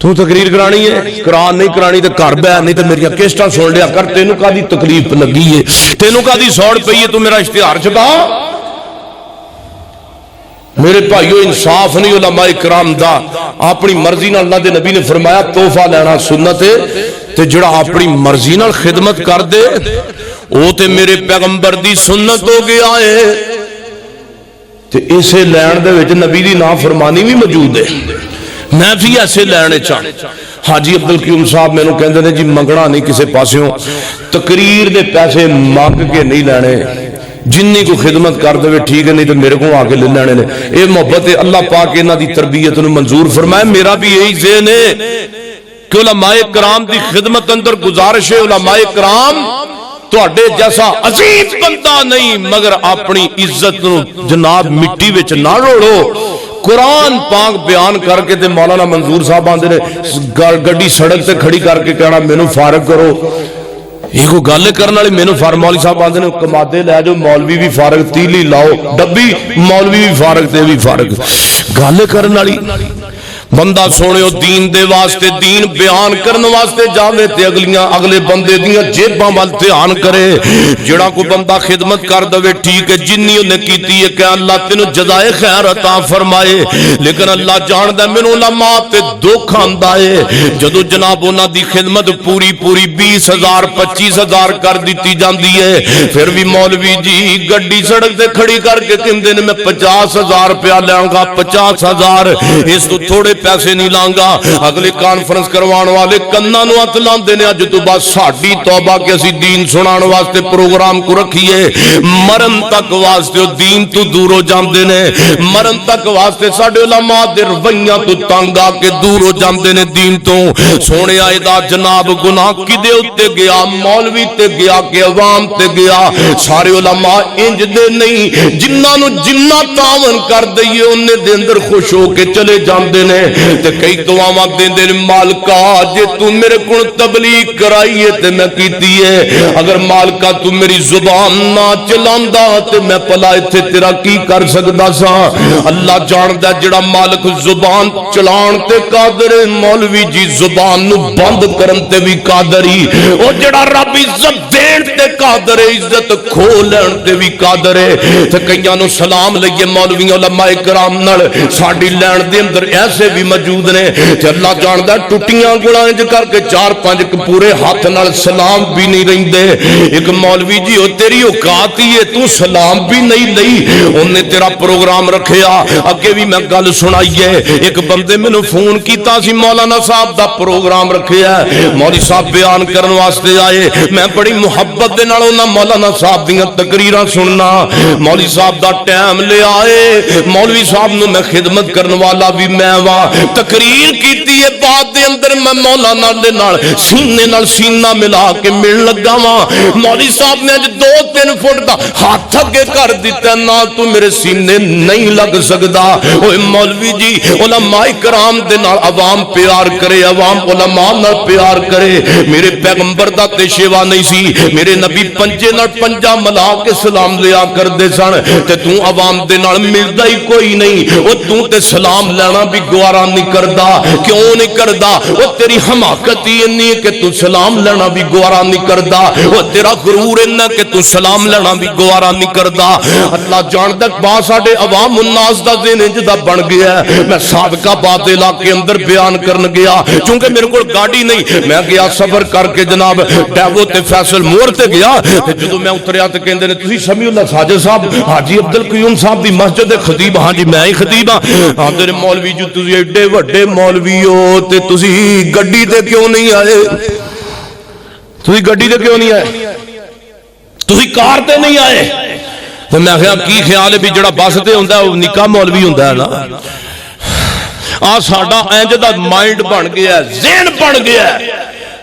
تو تقریر کرانی ہے قرآن نہیں کرانی تو گھر بہ نہیں تو میری کیسٹاں سن لیا کر تینوں کا دی تکلیف لگی ہے تینوں کا دی سوڑ پئی ہے تو میرا اشتہار چھپا میرے بھائیو انصاف نہیں علماء کرام دا اپنی مرضی نال اللہ دے نبی نے فرمایا تحفہ لینا سنت ہے تے جڑا اپنی مرضی نال خدمت کر دے او تے میرے پیغمبر دی سنت ہو گیا ہے تے اسے لین دے وچ نبی دی نافرمانی بھی موجود ہے میں بھی ایسے لینے چاہ حاجی عبدالقیوم صاحب میں نو کہندے نے جی منگنا نہیں کسے پاسیوں تقریر دے پیسے مانگ کے نہیں لینے جنی کو خدمت کر دے ٹھیک ہے نہیں تو میرے کو آکے لے لینے نے اے محبت اللہ پاک انہاں دی تربیت نو منظور فرمائے میرا بھی یہی ذہن ہے کہ علماء کرام دی خدمت اندر گزارش ہے علماء کرام تواڈے جیسا عظیم بندہ نہیں مگر اپنی عزت نو جناب مٹی وچ نہ روڑو قرآن پاک بیان کر کے تے مولانا منظور صاحب آندے نے گڈی سڑک تے کھڑی کر کے کہنا مینوں فارغ کرو یہ کوئی گل کرنے والے مینوں مولوی صاحب آندے نے کمادے لے جاؤ مولوی بھی فارغ تیلی لاؤ ڈبی مولوی بھی فارغ تے بھی فارغ گل کرنے والی بندہ سونے دین دے واسطے دین بیان کرنے واسطے جاوے تے اگلے بندے دیاں جیباں وال دھیان کرے جڑا کوئی بندہ خدمت کر دے ٹھیک ہے جنی انہیں کیتی ہے کہ اللہ تینوں جزائے خیر عطا فرمائے لیکن اللہ جاندا مینوں علماء تے دکھ آندا ہے جدوں جناب انہاں دی خدمت پوری 20,000 25,000 کر دیتی جاندی ہے پھر بھی مولوی جی گڈی سڑک تے کھڑی کر کے کہندے نے میں 50,000 روپیہ لیاں گا 50,000 اس تو تھوڑے پیسے نہیں لانگا اگلے کانفرنس کروان والے کناں نو ہتھ لاندے نے اج تو بعد ساڈی توبہ کہ اسی دین سنان واسطے پروگرام کو رکھیے مرن تک واسطے دین تو دور ہو جاندے نے مرن تک واسطے ساڈے علماء دے رویاں تو تنگ آ کے دور ہو جاندے نے دین تو سونے آئے جناب گناہ کدے اوتے گیا مولوی تے گیا کہ عوام تے گیا سارے علماء انج دے نہیں جنہاں نو جنہ تعاون کر دئیے انہیں دے اندر خوش ہو کے چلے جاندے نے تے کئی دعاواں دیندے نے مالکا جے تو میرے کول تبلیغ کرائی ہے تے میں کیتی ہے اگر مالکا تو میری زبان نہ چلاندا تے میں پلا ایتھے تیرا کی کر سکدا سا اللہ جاندا جڑا مالک زبان چلان تے قادر مولوی جی زبان نو بند کرن تے بھی قادر ہی او جڑا رب عزت دے دین تے قادر ہے عزت کھو لین تے بھی قادر ہے تے کئیاں نو سلام لئیے مولویوں علماء کرام نال ساڈی لین دے اندر ایسے بھی موجود نے تے اللہ جاندا ٹٹیاں گلاں وچ کر کے 4-5 پورے ہاتھ نال سلام بھی نہیں رہندے ایک مولوی جی او تیری اوقات ہی ہے تو سلام بھی نہیں لئی انہیں تیرا پروگرام رکھیا اگے بھی میں گل سنائیے ایک بندے میں نے فون کیتا سی مولانا صاحب دا پروگرام رکھیا مولوی صاحب بیان کرن واسطے آئے میں بڑی محبت دے نال انہاں مولانا صاحب دیاں تقریراں سننا مولوی صاحب دا ٹائم لے آئے مولوی صاحب نو میں خدمت کرن والا بھی میں وا تقریر کیتی ہے بعد دے اندر میں مولانا دے نال سینے نال سینہ ملا کے مل لگا وا مولوی صاحب نے 2-3 فٹ دا ہاتھ اگے کر دیتا نہ تو میرے سینے نہیں لگ سکدا اوے مولوی جی علماء کرام دے نال عوام پیار کرے عوام علماء نال پیار کرے میرے پیغمبر دا تے شیوا نہیں سی میرے نبی پنجے نال پنجا ملا کے سلام لیا کر دے سن تے تو عوام دے نال ملدا ہی کوئی نہیں او تو تے سلام لینا بھی گوارا نہیں کردا کیوں نہیں کردا او تیری حماقت ہی اتنی ہے کہ تو سلام لینا بھی گوارا نہیں کردا او تیرا غرور اتنا کہ تو سلام لینا بھی گوارا نہیں کردا اللہ جاندا با ساڈے عوام الناس دا ذہن جدا بن گیا ہے میں سابقہ بات علاقے اندر بیان کرن گیا چونکہ میرے کو گاڑی نہیں میں گیا سفر کر کے جناب ڈیوو تے فیصل مور تے گیا تے جدوں میں اتریا تے کہندے نے تسی سمیع اللہ ساجد صاحب حاجی عبد القیوم صاحب دی مسجد دے خطیب ہاں جی میں ہی خطیب ہاں تیرے مولوی جو تسی ایڈے وڈے مولوی ہو تے تسی گڈی تے کیوں نہیں آئے تسی گڈی تے کیوں نہیں آئے تسی کار تے نہیں آئے تو میں کہا کی خیال ہے بھی جڑا بس تے ہوندا ہے نکا مولوی ہوندا ہے نا آ ساڈا انج دا مائنڈ بن گیا ہے ذہن بن گیا ہے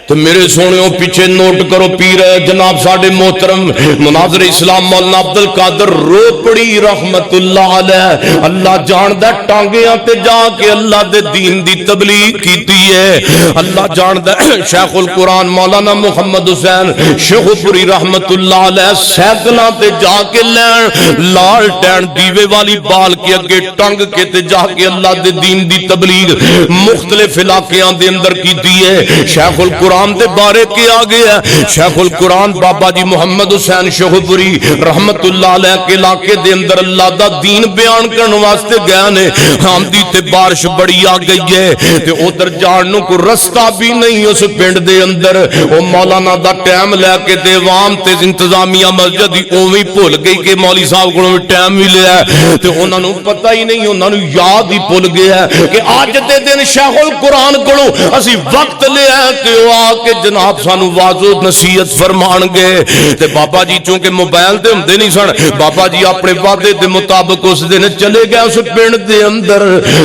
تو میرے سونےوں پیچھے نوٹ کرو پیر جناب ساڈے محترم مناظر اسلام مولانا عبد القادر روپڑی رحمت اللہ علیہ اللہ جاندا ٹانگیاں تے جا کے اللہ دے دین دی تبلیغ کیتی ہے اللہ جاندا شیخ القرآن مولانا محمد حسین شیخ پوری رحمت اللہ علیہ سیکلاں تے جا کے لین لال ٹین دیوے والی بال کے اگے ٹنگ کے تے جا کے اللہ دے دین دی تبلیغ مختلف علاقیاں دے اندر کیتی ہے شیخ القرآن دے بارے کیا گیا شیخ القرآن بابا جی محمد حسین شیخوپوری رحمت اللہ علیہ کے علاقے دے اندر اللہ دا دین بیان کرنے واسطے گیا نے آمدی تے بارش بڑی آ گئی ہے تے ادھر جانوں کو رستہ بھی نہیں اس پنڈ دے اندر او مولانا دا ٹائم لے کے تے عوام تے انتظامیہ مسجد ہی اوویں بھول گئی کہ مولوی صاحب کو ٹائم ملیا ہے تے انہاں نوں پتہ ہی نہیں انہاں نوں یاد ہی بھول گیا ہے کہ اج دے دن شیخ القرآن کولوں اسی وقت لیا تے کہ جناب سانو واضح نصیحت فرمان گے تے بابا جی چونکہ موبائل تے ہوندے نہیں سن بابا جی اپنے وعدے دے مطابق اس دن چلے گئے اس پنڈ دے اندر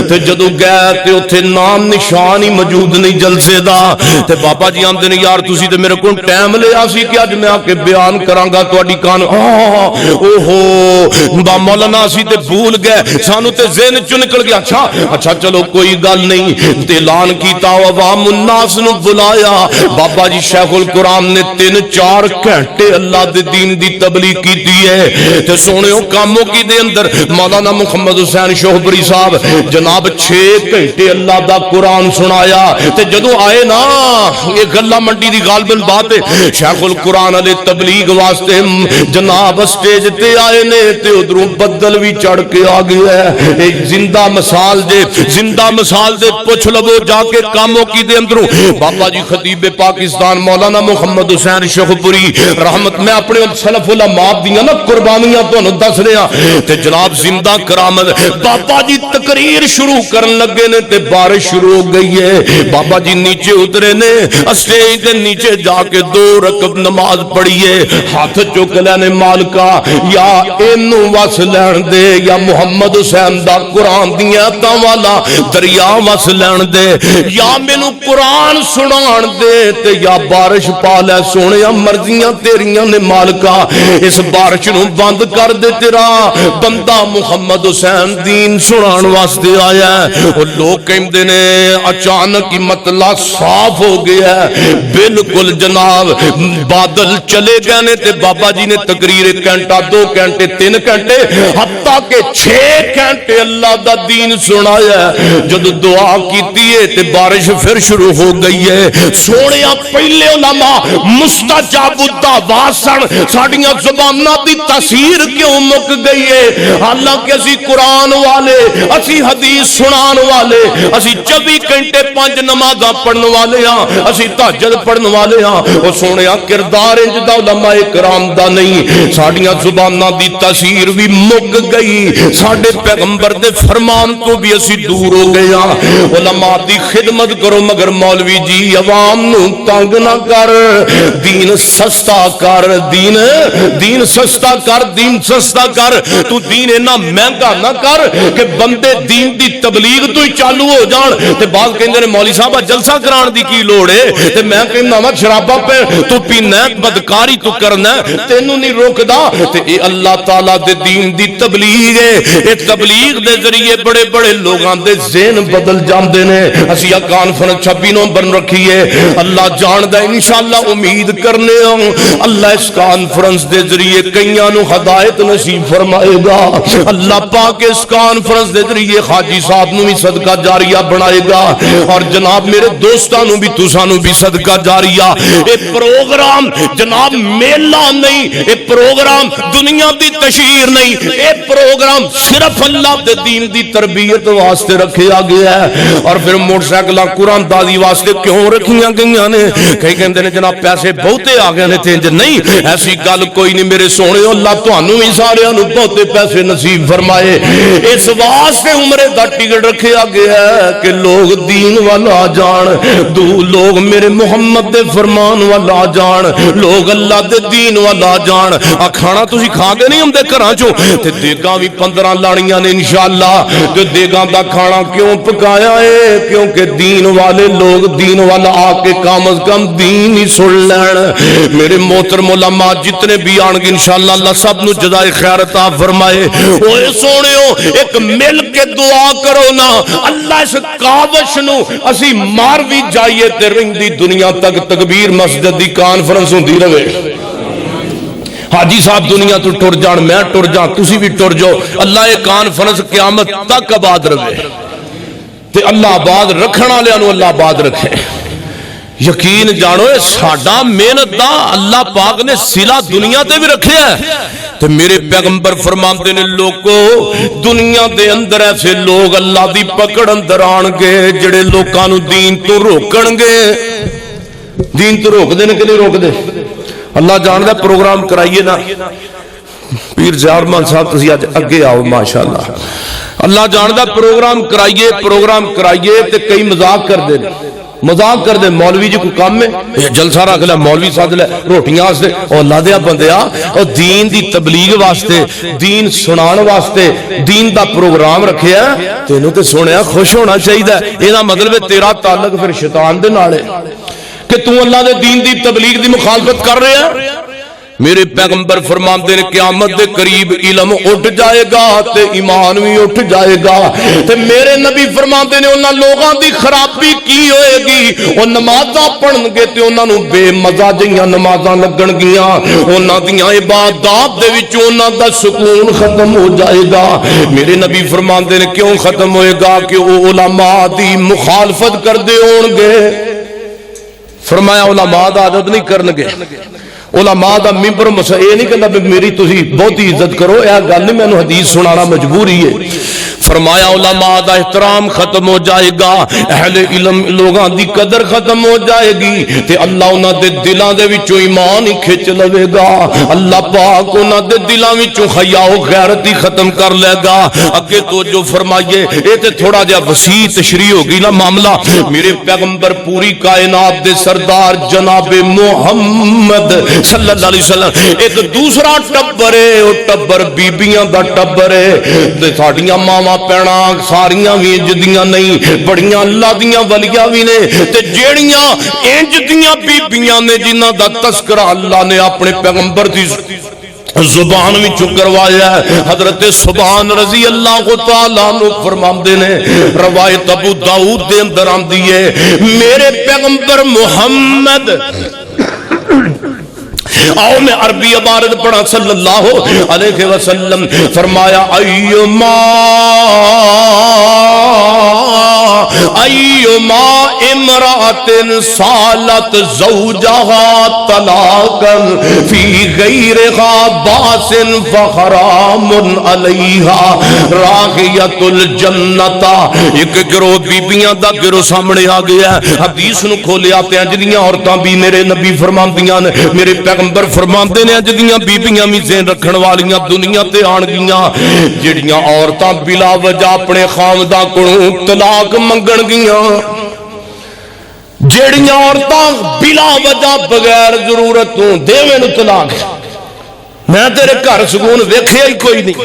تے جدوں گئے تے اوتھے نام نشان ہی موجود نہیں جلسے دا تے بابا جی آندے نے یار تسی تے میرے کول ٹائم لیا سی کہ اج میں آ کے بیان کراں گا تہاڈی کان اوہو با مولانا اسی تے بھول گئے سانو تے ذہن چوں نکل گیا اچھا چلو کوئی گل نہیں تے اعلان کیتا عوام الناس نو بلایا بابا جی شیخ القرآن نے 3-4 گھنٹے اللہ دے دین دی تبلیغ کیتی ہے تے سونےوں کاموں کی دے اندر مولانا محمد حسین شیخوپوری صاحب جناب 6 گھنٹے اللہ دا قرآن سنایا تے جدوں آئے نا یہ گلا منڈی دی غالباً بات ہے شیخ القرآن علیہ تبلیغ واسطے جناب اسٹیج تے آئے نے تے ادھروں بدل بھی چڑھ کے آ گیا ہے ایک زندہ مثال دے پوچھ لو جا کے کاموں کی دے اندروں بابا جی خطیب پاکستان مولانا محمد حسین شیخوپوری رحمت میں اپنے سلف علماء دیاں نا قربانیاں تانوں دس رہا تے جناب زندہ کرامت بابا جی تقریر شروع کرن لگے نے تے بارش شروع ہو گئی ہے بابا جی نیچے اترے نے اسٹیج دے نیچے جا کے 2 رکعت نماز پڑھی ہے ہاتھ چک لینے مالکا یا اینو وس لین دے یا محمد حسین دا قرآن دیاں تاں والا دریا وس لین دے یا مینوں قرآن سنان دے تے یا بارش پا لے سونیا مرضیاں تیریاں نے مالکا اس بارش نو بند کر دے تیرا بندہ محمد حسین دین سنان واسطے آیا ہے وہ لوگ کہندے نے اچانک ہی مطلع صاف ہو گیا ہے بالکل جناب بادل چلے گئے نے تے بابا جی نے تقریر 1 گھنٹہ 2 گھنٹے 3 گھنٹے حتیٰ کہ 6 گھنٹے اللہ دا دین سنایا ہے جب دعا کیتی ہے تے بارش پھر شروع ہو گئی ہے سونے پہلے علماء مستجاب الدعوات سن ساڈیاں زباناں دی تاثیر کیوں مک گئی ہے حالانکہ اسی قرآن والے اسی حدیث سنان والے اسی 24 گھنٹے 5 نمازاں پڑھن والے ہاں اسی تہجد پڑھن والے ہاں او سونیا کردار انج دا علماء کرام دا نہیں ساڈیاں زباناں دی تاثیر بھی مک گئی ساڈے پیغمبر دے فرمان تو بھی اسی دور ہو گئے ہاں علماء دی خدمت کرو مگر مولوی جی عوام نو تنگ نہ کر دین سستا کر دین سستا کر دین سستا کر تو دین اتنا مہنگا نہ کر کہ بندے دین دی تبلیغ تو ہی چالو ہو جان تے بعض کہندے نے مولوی صاحب جلسہ کران دی کی لوڑ ہے تے میں کہنا وا شراباں پہ تو پینا بدکاری تو کرنا تینوں نہیں روکدا تے اے اللہ تعالی دے دین دی تبلیغ ہے اے تبلیغ دے ذریعے بڑے بڑے لوگاں دے ذہن بدل جاندے نے اسی کانفرنس 26 نومبر رکھی ہے اللہ جاندا انشاءاللہ امید کرنے ہوں اللہ اس کانفرنس دے ذریعے کئیاں نو ہدایت نصیب فرمائے گا اللہ پاک اس کانفرنس دے ذریعے حاجی صاحب نو بھی صدقہ جاریہ بنائے گا اور جناب میرے دوستاں نو بھی تساں نو بھی صدقہ جاریہ اے پروگرام جناب میلہ نہیں اے پروگرام دنیا دی تشہیر نہیں اے پروگرام صرف اللہ دے دین دی تربیت واسطے رکھیا گیا ہے اور پھر موٹر سائیکل قرآن دادی واسطے کیوں رکھیاں گئیاں نے کئی کہندے نے جناب پیسے بہتے آ گئے نے تے نہیں ایسی گل کوئی نہیں میرے سونے اللہ تانوں ہی سارے نو بہتے پیسے نصیب فرمائے اس واسطے عمرے دا ٹکٹ رکھیا گیا ہے کہ لوگ دین والا جان دو لوگ میرے محمد دے فرمان والا جان لوگ اللہ دے دین والا جان کھانا تسی کھا کے نہیں ہوندے گھراں چوں تے دیگاں بھی 15 لانیاں نے انشاءاللہ جو دیگاں دا کھانا کیوں پکایا ہے کیونکہ دین والے لوگ دین والا آ کے کم از کم دین ہی سن لین میرے محترم علماء جتنے بھی آن گے انشاءاللہ اللہ سب نو جزائے خیر عطا فرمائے اوے سونےو ایک مل کے دعا کرو نا اللہ اس کاوش نو اسی مار بھی جائیے تے رہندی دنیا تک تکبیر مسجد دی کانفرنس ہوندی رہے حاجی صاحب دنیا تو ٹر جان میں ٹر جان تسی بھی ٹر جاؤ اللہ یہ کانفرنس قیامت تک آباد رہے تے اللہ آباد رکھن والےاں نو اللہ آباد رکھے یقین جانو ساڈا محنت دا اللہ پاک نے صلہ دنیا تے بھی رکھیا ہے تے میرے پیغمبر فرماندے نے لوگو دنیا دے اندر ایسے لوگ اللہ دی پکڑ اندر آن گے جڑے لوکاں نو دین تو روکن گے دین تو روک دے نے کہ نہیں روک دے اللہ جاندا پروگرام کرائیے نا پیر زیارمان صاحب تسی اج اگے آؤ ماشاءاللہ اللہ جاندا پروگرام کرائیے تے کئی مذاق کر دے مذاق کر دے مولوی جی کو کام ہے جلسہ رکھ لے مولوی ساتھ لے روٹیاں واسطے اور اللہ دیا بندیا اور دین دی تبلیغ واسطے دین سنان واسطے دین دا پروگرام رکھیا تینوں تے سنیا خوش ہونا چاہیے یہ مطلب ہے تیرا تعلق پھر شیطان دے نال ہے کہ تو اللہ دے دین دی تبلیغ دی مخالفت کر رہے ہیں میرے پیغمبر فرماندے نے قیامت دے قریب علم اٹھ جائے گا تے ایمان بھی اٹھ جائے گا تے میرے نبی فرماندے نے انہاں لوگاں دی خرابی کی ہوئے گی او نمازاں پڑھن گے تے انہاں نو بے مزہ جیاں نمازاں لگن گیاں انہاں دیاں عبادات دے وچ انہاں دا سکون ختم ہو جائے گا میرے نبی فرماندے نے کیوں ختم ہوئے گا کہ او علماء دی مخالفت کر دے ہون گے فرمایا علماء دا عدد نہیں کرن گے علماء دا ممبر مسئلہ یہ نہیں کہنا میری تسی بہت ہی عزت کرو یہ گل نہیں میں نے حدیث سنانا مجبوری ہے فرمایا علماء دا احترام ختم ہو جائے گا اہل علم لوگاں دی قدر ختم ہو جائے گی تے اللہ انہاں دے دلاں دے وچوں ایمان ہی کھچ لوے گا اللہ پاک انہاں دے دلاں وچوں حیا و غیرت ہی ختم کر لے گا اگے تو جو فرمائیے اے تے تھوڑا جہا وسیع تشریح ہوگی نا معاملہ میرے پیغمبر پوری کائنات دے سردار جناب محمد صلی اللہ علیہ وسلم ایک دوسرا ٹبر ہے او ٹبر بیبیاں دا ٹبر ہے تے ساڈیاں ماواں پینا ساریاں بھی انج دیاں نہیں بڑیاں اللہ دیاں ولیاں بھی نے تے جیڑیاں انج دیاں بیبیاں نے جنہاں دا تذکرہ اللہ نے اپنے پیغمبر دی زبان میں کروایا ہے حضرت سبحان رضی اللہ تعالیٰ عنہ فرماندے نے روایت ابو داؤد دے اندر آندی ہے میرے پیغمبر محمد آؤ میں عربی عبارت پڑھا صلی اللہ علیہ وسلم فرمایا ایما امرأۃ سالت زوجہا طلاقا فی غیرہا باس فحرام علیہا راغیت الجنت. ایک گروہ بیبیاں دا گروہ سامنے آ گیا ہے. حدیث نو کھولیا تے انج دیاں عورتاں بھی میرے نبی فرماندیاں نے, میرے پیغمبر فرماندے نے, انج دیاں بیبیاں بھی ذہن رکھن والیاں دنیا تے آن گیاں جڑیاں عورتاں بلا وجہ اپنے خاونداں کولوں طلاق منگن گیاں. جڑیاں عورتاں بلا وجہ بغیر ضرورت تو دیویں نو طلاق. میں تیرے گھر سکون ویکھیا ہی کوئی نہیں.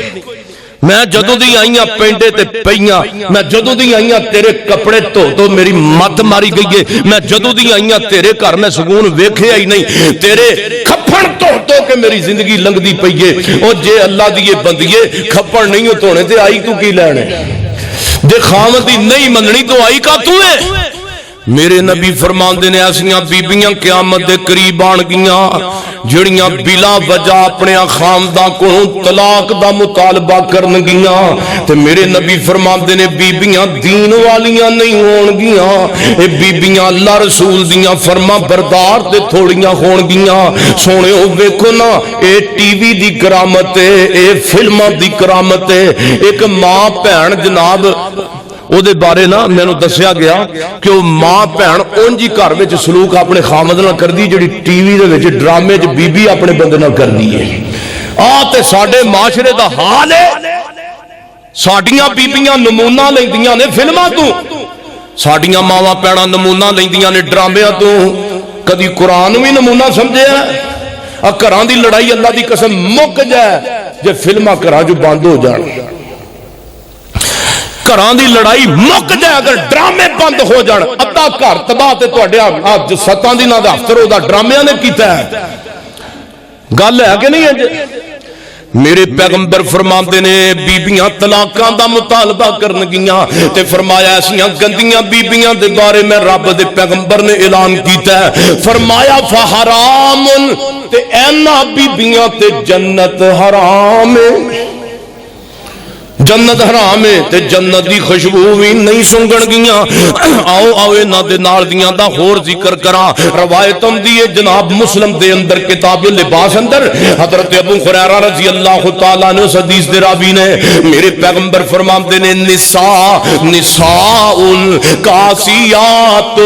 میں جدوں دی آئیاں پینڈے تے پئیاں, میں جدوں دی آئیاں تیرے کپڑے تو میری مت ماری گئی ہے. میں جدوں دی آئیاں تیرے گھر میں سکون ویکھیا ہی نہیں. تیرے کھپڑ تو کہ میری زندگی لنگدی پئی ہے. او جے اللہ دی بندیے کھپڑ نہیں ہو تونے تے آئی تو کی لینے دے خاوند دی نہیں مننی تو آئی کا تو ہے. میرے نبی فرماندے نے ایسیاں بیبیاں قیامت دے قریب آن گیاں جڑیاں بلا وجہ اپنے خاونداں کولوں طلاق دا مطالبہ کرن گیاں. تے میرے نبی فرماندے نے بیبیاں دین والیاں نہیں ہون گیاں, اے بیبیاں اللہ رسول دیاں فرما بردار تے تھوڑیاں ہون گیاں. سونے او ویکھو نا, اے ٹی وی دی کرامت ہے, اے فلماں دی کرامت ہے. ایک ماں بہن جناب او دے بارے نا مینوں دسیا گیا کہ وہ ماں بہن اونجی گھر وچ سلوک اپنے خامد نال کردی جڑی ٹی وی دے وچ ڈرامے چ بی بی اپنے بندے نال کردی ہے. تے ساڈے معاشرے دا حال ہے. ساڈیاں بیبیاں نمونہ لیندیاں نے فلماں تو, ساڈیاں ماواں بہناں نمونہ لیندیاں نے ڈرامیاں تو. کدی قرآن بھی نمونہ سمجھیا. گھراں دی لڑائی اللہ دی قسم مک جائے جے فلماں گھراں جو بند ہو جان. گھراں دی لڑائی مک جائے اگر ڈرامے بند ہو جان. ادھا گھر تباہ تے تہاڈے اج 7 دناں دا ہفتہ دا ڈرامیاں نے کیتا ہے. گل ہے کہ نہیں ہے. میرے پیغمبر فرماندے نے بیبیاں طلاقاں دا مطالبہ کرن گیاں تے فرمایا ایسیاں گندیاں بیبیاں دے بارے میں رب دے پیغمبر نے اعلان کیتا ہے. فرمایا فحرام, تے اینا بیبیاں تے جنت حرام ہے. جنت حرام ہے تے جنت دی خوشبو بھی نہیں سونگن گیاں. آؤ انہاں دے نال دیاں دا ہور ذکر کراں. روایت دی جناب مسلم دے اندر کتاب اللباس اندر حضرت ابو ہریرہ رضی اللہ تعالی عنہ حدیث دے راوی نے میرے پیغمبر فرماندے نے نساء کاسیات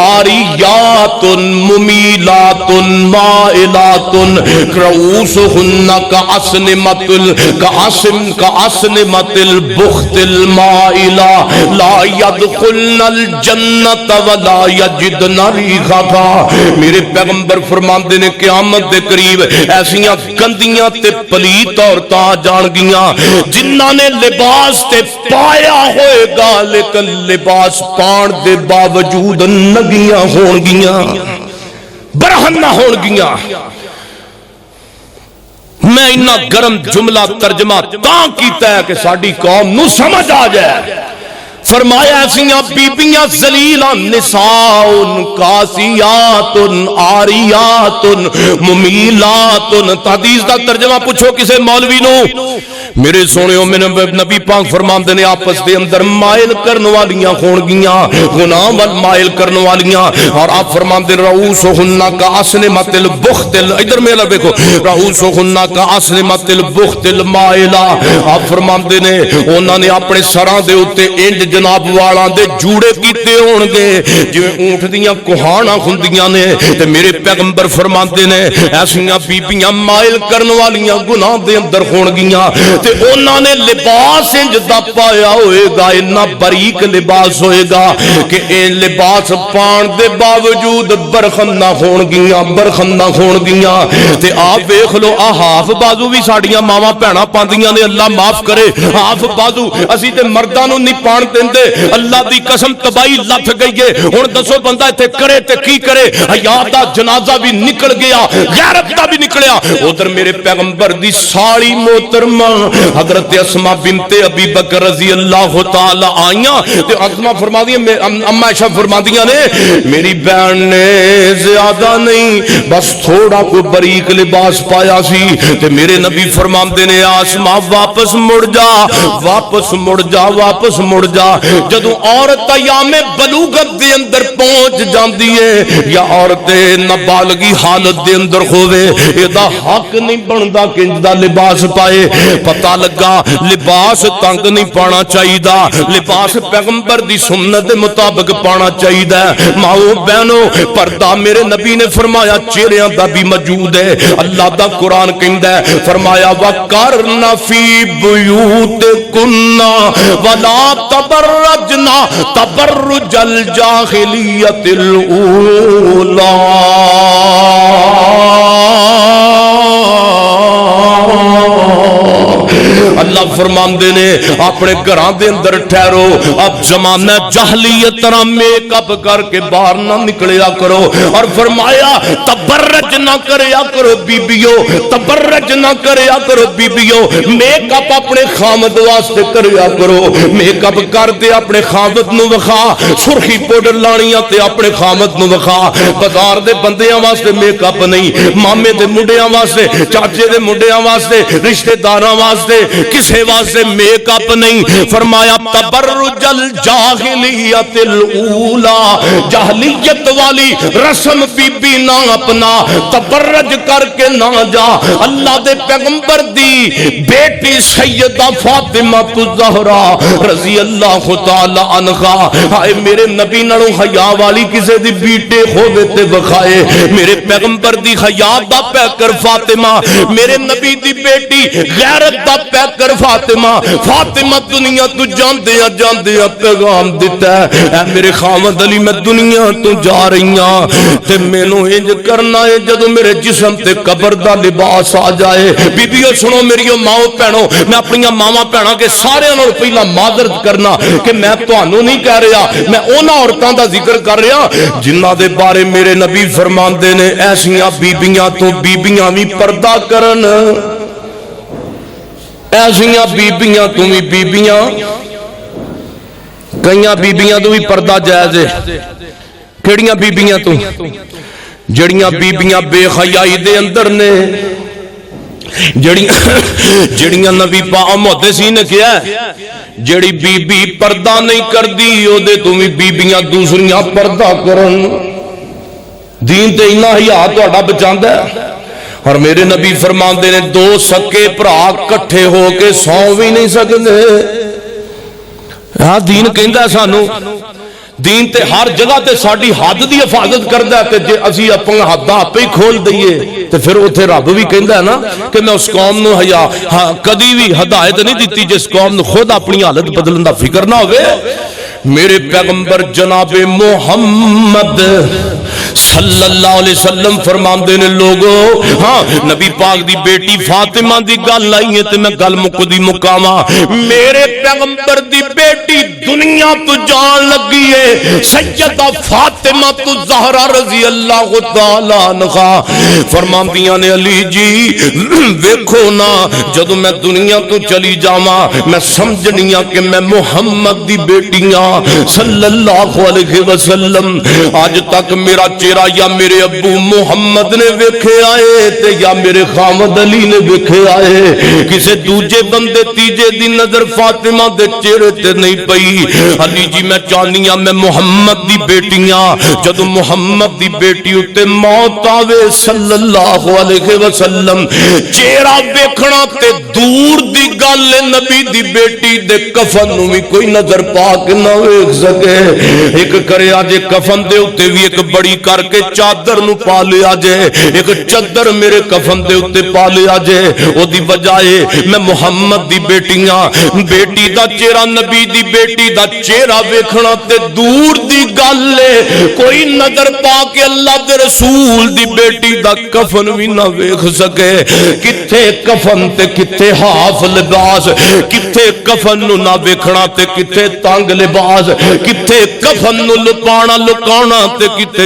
عاریات ممیلات مائلات رؤوسهن کأسنمة البخت المائلہ لا يدخلن الجنت ولا یجدن ریحها. میرے پیغمبر فرماندے نے قیامت دے قریب ایسیاں گندیاں تے پلیت عورتاں جان گیاں جنہاں نے لباس تے پایا ہوئے گا لیکن لباس پان دے باوجود ننگیاں ہون گیاں, برہن نہ ہون گیاں. میں انہا گرم جملہ ترجمہ تاں کیتا ہے کہ ساڑی قوم نو سمجھ آ جائے. فرمایا ایسیاں بیبیاں ذلیلاں نساء کاسیات عاریات ممیلات. حدیث دا ترجمہ پوچھو کسے مولوی نو. میرے سونےوں میں نبی پاک فرماندے نے آپس دے اندر مائل کرن والیاں ہون گیاں, گناہ وال مائل کرن والیاں. اور آپ فرماندے رؤوسہن کأسنمة البخت, ادھر میرا دیکھو, رؤوسہن کأسنمة البخت المائلہ. آپ فرماندے نے انہاں نے اپنے سراں دے اوتے انج جناب والاں دے جوڑے کیتے ہون گے جویں اونٹ دیاں کوہاڑاں ہوندیاں نے. تے میرے پیغمبر فرماندے نے ایسیاں بیبیاں مائل کرن والیاں گناہ دے اندر ہون گیاں تے انہاں نے لباس انج دا پایا ہوئے گا, اتنا باریک لباس ہوئے گا کہ اے لباس پان دے باوجود برخن نہ ہون گیاں, برخن نہ ہون گیاں. تے آپ ویکھ لو آ ہاف بازو بھی ساڈیاں ماواں بہناں پاندیاں نے, اللہ معاف کرے. ہاف بازو اسی تے مرداں نو نہیں پان دیندے. اللہ دی قسم تباہی لتھ گئی ہے. ہن دسو بندہ ایتھے کرے تے کی کرے. حیا دا جنازہ بھی نکل گیا, غیرت دا بھی نکلیا. ادھر میرے پیغمبر دی سالی محترمہ حضرت اسماء بنت ابی بکر رضی اللہ تعالی آئیاں تے اسماء فرمادیاں, اما عائشہ فرمادیاں نے میری بہن نے زیادہ نہیں بس تھوڑا کو باریک لباس پایا سی. تے میرے نبی فرماندے نے اسماء واپس مڑ جا, واپس مڑ جا, واپس مڑ جا. جدوں عورت ایام بلوغت دے اندر پہنچ جاندی ہے یا عورت نابالغی حالت دے اندر ہووے ایدا حق نہیں بندا کہ دا لباس پائے. پتہ لگا لباس تنگ نہیں پانا چاہیدا, لباس پیغمبر دی سنت دے مطابق پانا چاہیدا. ماؤ بہنو پردہ میرے نبی نے فرمایا چہریاں دا بھی موجود ہے. اللہ دا قرآن کہندا ہے فرمایا وَقَرْنَ فِي بُيُوتِكُنَّ وَلَا تَبَرَّجْنَ تَبَرُّجَ الْجَاهِلِيَّةِ الْأُولَى. اللہ فرماندے نے اپنے گھراں دے اندر ٹھہرو, اب زمانہ جہلیت طرح میک اپ کر کے باہر نہ نکلیا کرو. اور فرمایا تبرج نہ کریا کرو بیبیو, تبرج نہ کریا کرو بیبیو. میک اپ اپنے خامد واسطے کریا کرو, میک اپ کر دے اپنے خامد نو وکھا, سرخی پاؤڈر لانیاں تے اپنے خامد نو وکھا. بازار دے بندیاں واسطے میک اپ نہیں, مامے دے منڈیاں واسطے, چاچے دے منڈیاں واسطے, رشتہ داراں واسطے, کسے واسطے میک اپ نہیں. فرمایا تبرج الجاہلیت الاولی, جاہلیت والی رسم بی بی نہ اپنا, تبرج کر کے نہ جا. اللہ دے پیغمبر دی بیٹی سیدہ فاطمہ الزہرا رضی اللہ تعالی عنہا, ہائے میرے نبی نالوں حیا والی کسے دی بیٹے ہووے تے وکھائے. میرے پیغمبر دی حیا دا پیکر فاطمہ, میرے نبی دی بیٹی غیرت دا پیکر فاطمہ. فاطمہ دنیا تو جاندیا جاندیا پیغام دیتا ہے اے میرے خامد علی میں دنیا تو جا رہی ہاں تے مینوں انج کرنا ہے جدوں میرے جسم تے قبر دا لباس آ جائے. بیبیو سنو میریو ماؤ بہنو, میں اپنی ماواں بہناں کے سارے نال پہلا معذرت کرنا کہ میں تانوں نہیں کہہ رہا, میں انہاں عورتاں دا ذکر کر رہا جنہاں دے بارے میرے نبی فرماندے نے ایسیاں بیبیاں تو بیبیاں بھی پردہ کرن, ایسیاں بیبیاں تو بھی بیبیاں, کئیاں بیبیاں تو بھی پردہ جائز ہے. کیڑیاں بیبیاں تو, جڑیاں بیبیاں بے حیائی دے اندر نے, جڑیاں نبی پاک محدثین نے کیا ہے جڑی بی بی پردہ نہیں کر دی او دے تو بھی بیبیاں دوسریاں پردہ کرن. دین تے انہا حیا تہاڈا بچاندا ہے. اور میرے نبی فرماندے نے دو سکے بھرا کٹھے ہو کے سو بھی نہیں سکدے. ہاں دین کہندا ہے سانو, دین تے ہر جگہ تے ساڈی حد دی حفاظت کردا ہے. تے جے اسی اپنا حد آپ ہی کھول دئیے تے پھر اوتھے رب بھی کہندا ہے نا کہ میں اس قوم نو حیا کدی بھی ہدایت نہیں دتی جس قوم نو خود اپنی حالت بدلن دا فکر نہ ہوئے. میرے پیغمبر جناب محمد صلی اللہ علیہ وسلم فرماندے نے لوگو, ہاں نبی پاک دی بیٹی فاطمہ دی گل آئی ہے تے میں گل مکدی مکاواں. میرے پیغمبر دی بیٹی دنیا تو جان لگی ہے سیدہ فاطمہ الزہرا رضی اللہ تعالی عنہا. فرماندیاں نے علی جی ویکھو نا جدوں میں دنیا تو چلی جاواں میں سمجھنیاں کہ میں محمد دی بیٹی ہاں صلی اللہ علیہ وسلم. آج تک میرا چہرہ یا میرے ابو محمد نے ویکھے آئے تے یا میرے خامد علی نے ویکھے آئے, کسے دوجے بندے تیجے دی نظر فاطمہ دے چہرے تے نہیں پئی. علی جی میں چاہنیاں میں محمد دی بیٹیاں, جدو محمد دی بیٹی اتے موت آوے صلی اللہ علیہ وسلم چہرہ ویکھنا تے دور دی گل نبی دی بیٹی دے کفن نو بھی کوئی نظر پا کے نہ ویکھ سکے. ایک کرے آجے کفن دے اتے بھی ایک بڑی کر کے چادر نو پا لیا جائے, ایک چادر میرے کفن دے اتے پا لیا جائے. او دی بجائے میں محمد دی بیٹیاں, بیٹی دا چہرہ نبی دی بیٹی دا چہرہ ویکھنا تے دور دی گل ہے, کوئی نظر پا کے اللہ دے رسول دی بیٹی دا کفن بھی نہ ویکھ سکے. کتھے کفن تے کتھے حاف لباس, کتھے کفن نو نہ ویکھنا تے کتھے تنگ لباس, کتھے کفن نو لپانا لکانا تے کتھے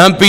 MP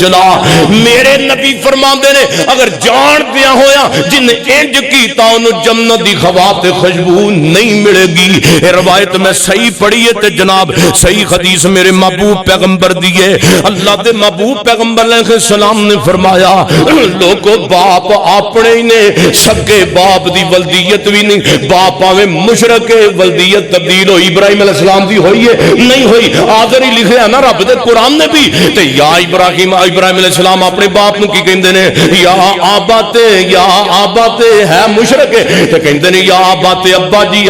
چلا. میرے نبی فرماندے نے اگر جان دیا ہویا جن انج کیتا انہوں جنت دی خوا تے خوشبو نہیں ملے گی. اے روایت میں صحیح پڑھی ہے تے جناب صحیح حدیث میرے محبوب پیغمبر دیے. اللہ دے محبوب پیغمبر علیہ السلام نے فرمایا لوگوں باپ اپنے ہی نے, سکے باپ دی ولدیت بھی نہیں. باپ آویں مشرک ولدیت تبدیل ہوئی ابراہیم علیہ السلام دی ہوئی ہے نہیں ہوئی. آدھر ہی لکھے ہے نا رب دے قرآن نے بھی تے یا ابراہیم علیہ السلام اپنے باپ نو کی کہندے نے یا آبا تے ہے مشرک تے کہندے نے یا آبا تے ابا جی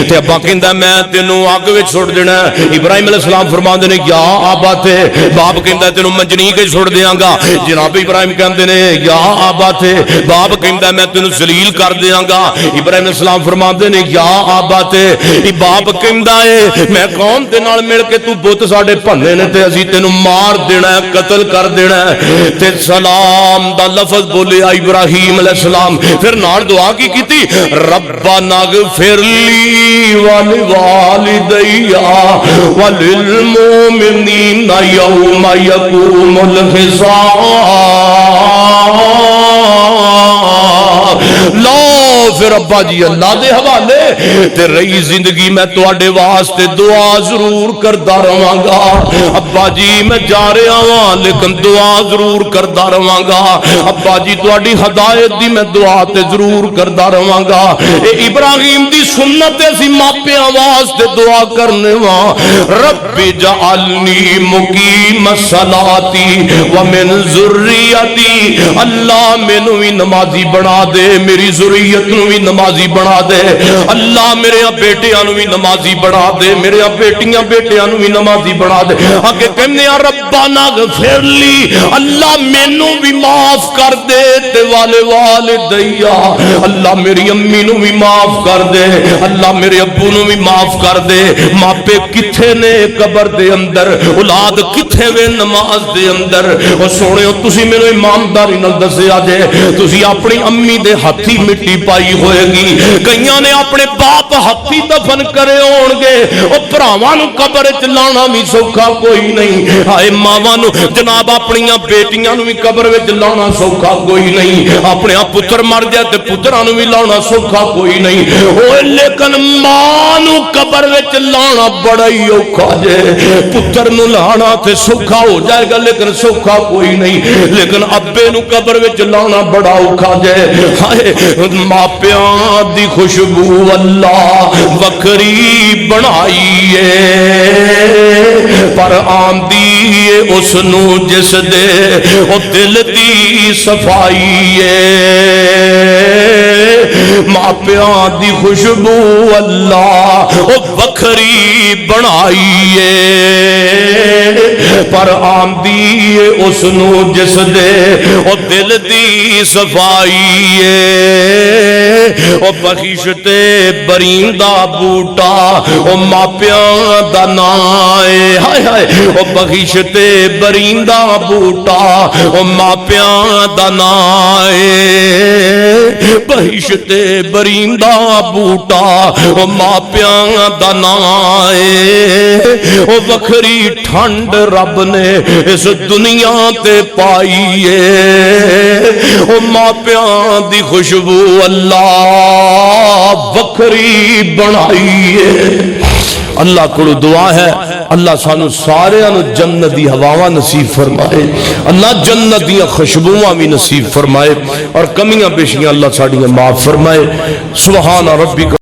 تے ابا کہندا میں تینوں اگ وچ سٹ دینا. ابراہیم علیہ السلام فرماندے نے یا آبا تے, باپ کہندا تینوں منجنیق وچ سٹ دیاں گا. جناب ابراہیم کہندے نے یا آبا تے, باپ کہندا میں تینوں ذلیل کر دیاں گا. ابراہیم علیہ السلام فرماندے نے یا آبا تے, باپ کہندا ہے میں قوم دے نال مل کے تو بت ساڈے بھنے نے تے اسی تینوں مار دینا ہے, قتل کر دینا ہے. تے سلام دا لفظ بولیا ابراہیم علیہ السلام. پھر نال دعا کی کیتی ربنا اغفر لی ولوالدی وللمؤمنین یوم یقوم الحساب. لو پھر ابا جی اللہ دے حوالے تے رہی زندگی میں تواڈے واسطے دعا ضرور کردا رہواں گا. ابا جی میں جا رہا ہاں لیکن دعا ضرور کردا رہواں گا. ابا جی تواڈی ہدایت دی میں دعا تے ضرور کردا رہواں گا. اے ابراہیم دی سنت اسی ماپیاں واسطے دعا کرنے وا رب جعلنی مقیم الصلاۃ ومن ذریتی. اللہ مینوں وی نمازی بنا دے, میری ذریت نو بھی نمازی بنا دے. اللہ میرے بیٹیاں نو بھی نمازی بنا دے, میرے بیٹیاں بیٹیاں نو بھی نمازی بنا دے. اگے کہنے یا ربنا اغفر لی, اللہ مینوں بھی معاف کر دے تے والدیا, اللہ میری امی نو بھی معاف کر دے, اللہ میرے ابو نو بھی معاف کر دے. ماپے کتھے نے قبر دے اندر, اولاد کتھے وے نماز دے اندر. او سونےو تسی مینوں ایمانداری نال دسیا جے تسی اپنی امی دے ہاتھی مٹی پائی ہوئے گی, کئیاں نے اپنے باپ ہاتھی دفن کرے ہون گے. او بھراواں نو قبر وچ لانا بھی سوکھا کوئی نہیں. ہائے ماواں نو جناب اپنیاں بیٹیاں نو بھی قبر وچ لانا سوکھا کوئی نہیں. اپنے پتر مر جائے تے پتراں نو بھی لانا سوکھا کوئی نہیں. اوے لیکن ماں نو قبر وچ لانا بڑا ہی اوکھا جے. پتر نو لانا تے سوکھا ہو جائے گا لیکن سوکھا کوئی نہیں. لیکن ابے نو قبر وچ لانا بڑا اوکھا جے. ہائے ماپیاں دی خوشبو اللہ وکری بنائی ہے, پر آندی اس نو جس دے او دل دی صفائی ہے. ماپیاں دی خوشبو اللہ او وکری بنائی ہے, پر آندی اس نو جس دے او دل دی صفائی ہے. او بخشتے بریندا بوٹا او ماپیاں دا نام ہے. ہائے ہائے او بخشتے بریندا بوٹا او ماپیاں دا نام ہے. بخشتے بریندا بوٹا او ماپیاں دا نام ہے. او وکھری ٹھنڈ رب نے اس دنیا تے پائی ہے. او ماپیاں دی خوشبو اللہ وکھری بنائی ہے. اللہ کو دعا ہے اللہ سانو سارے جنت دی ہواواں نصیب فرمائے, اللہ جنت دی خوشبوواں بھی نصیب فرمائے, اور کمیاں پیشیاں اللہ ساڈیاں معاف فرمائے. سبحان ربک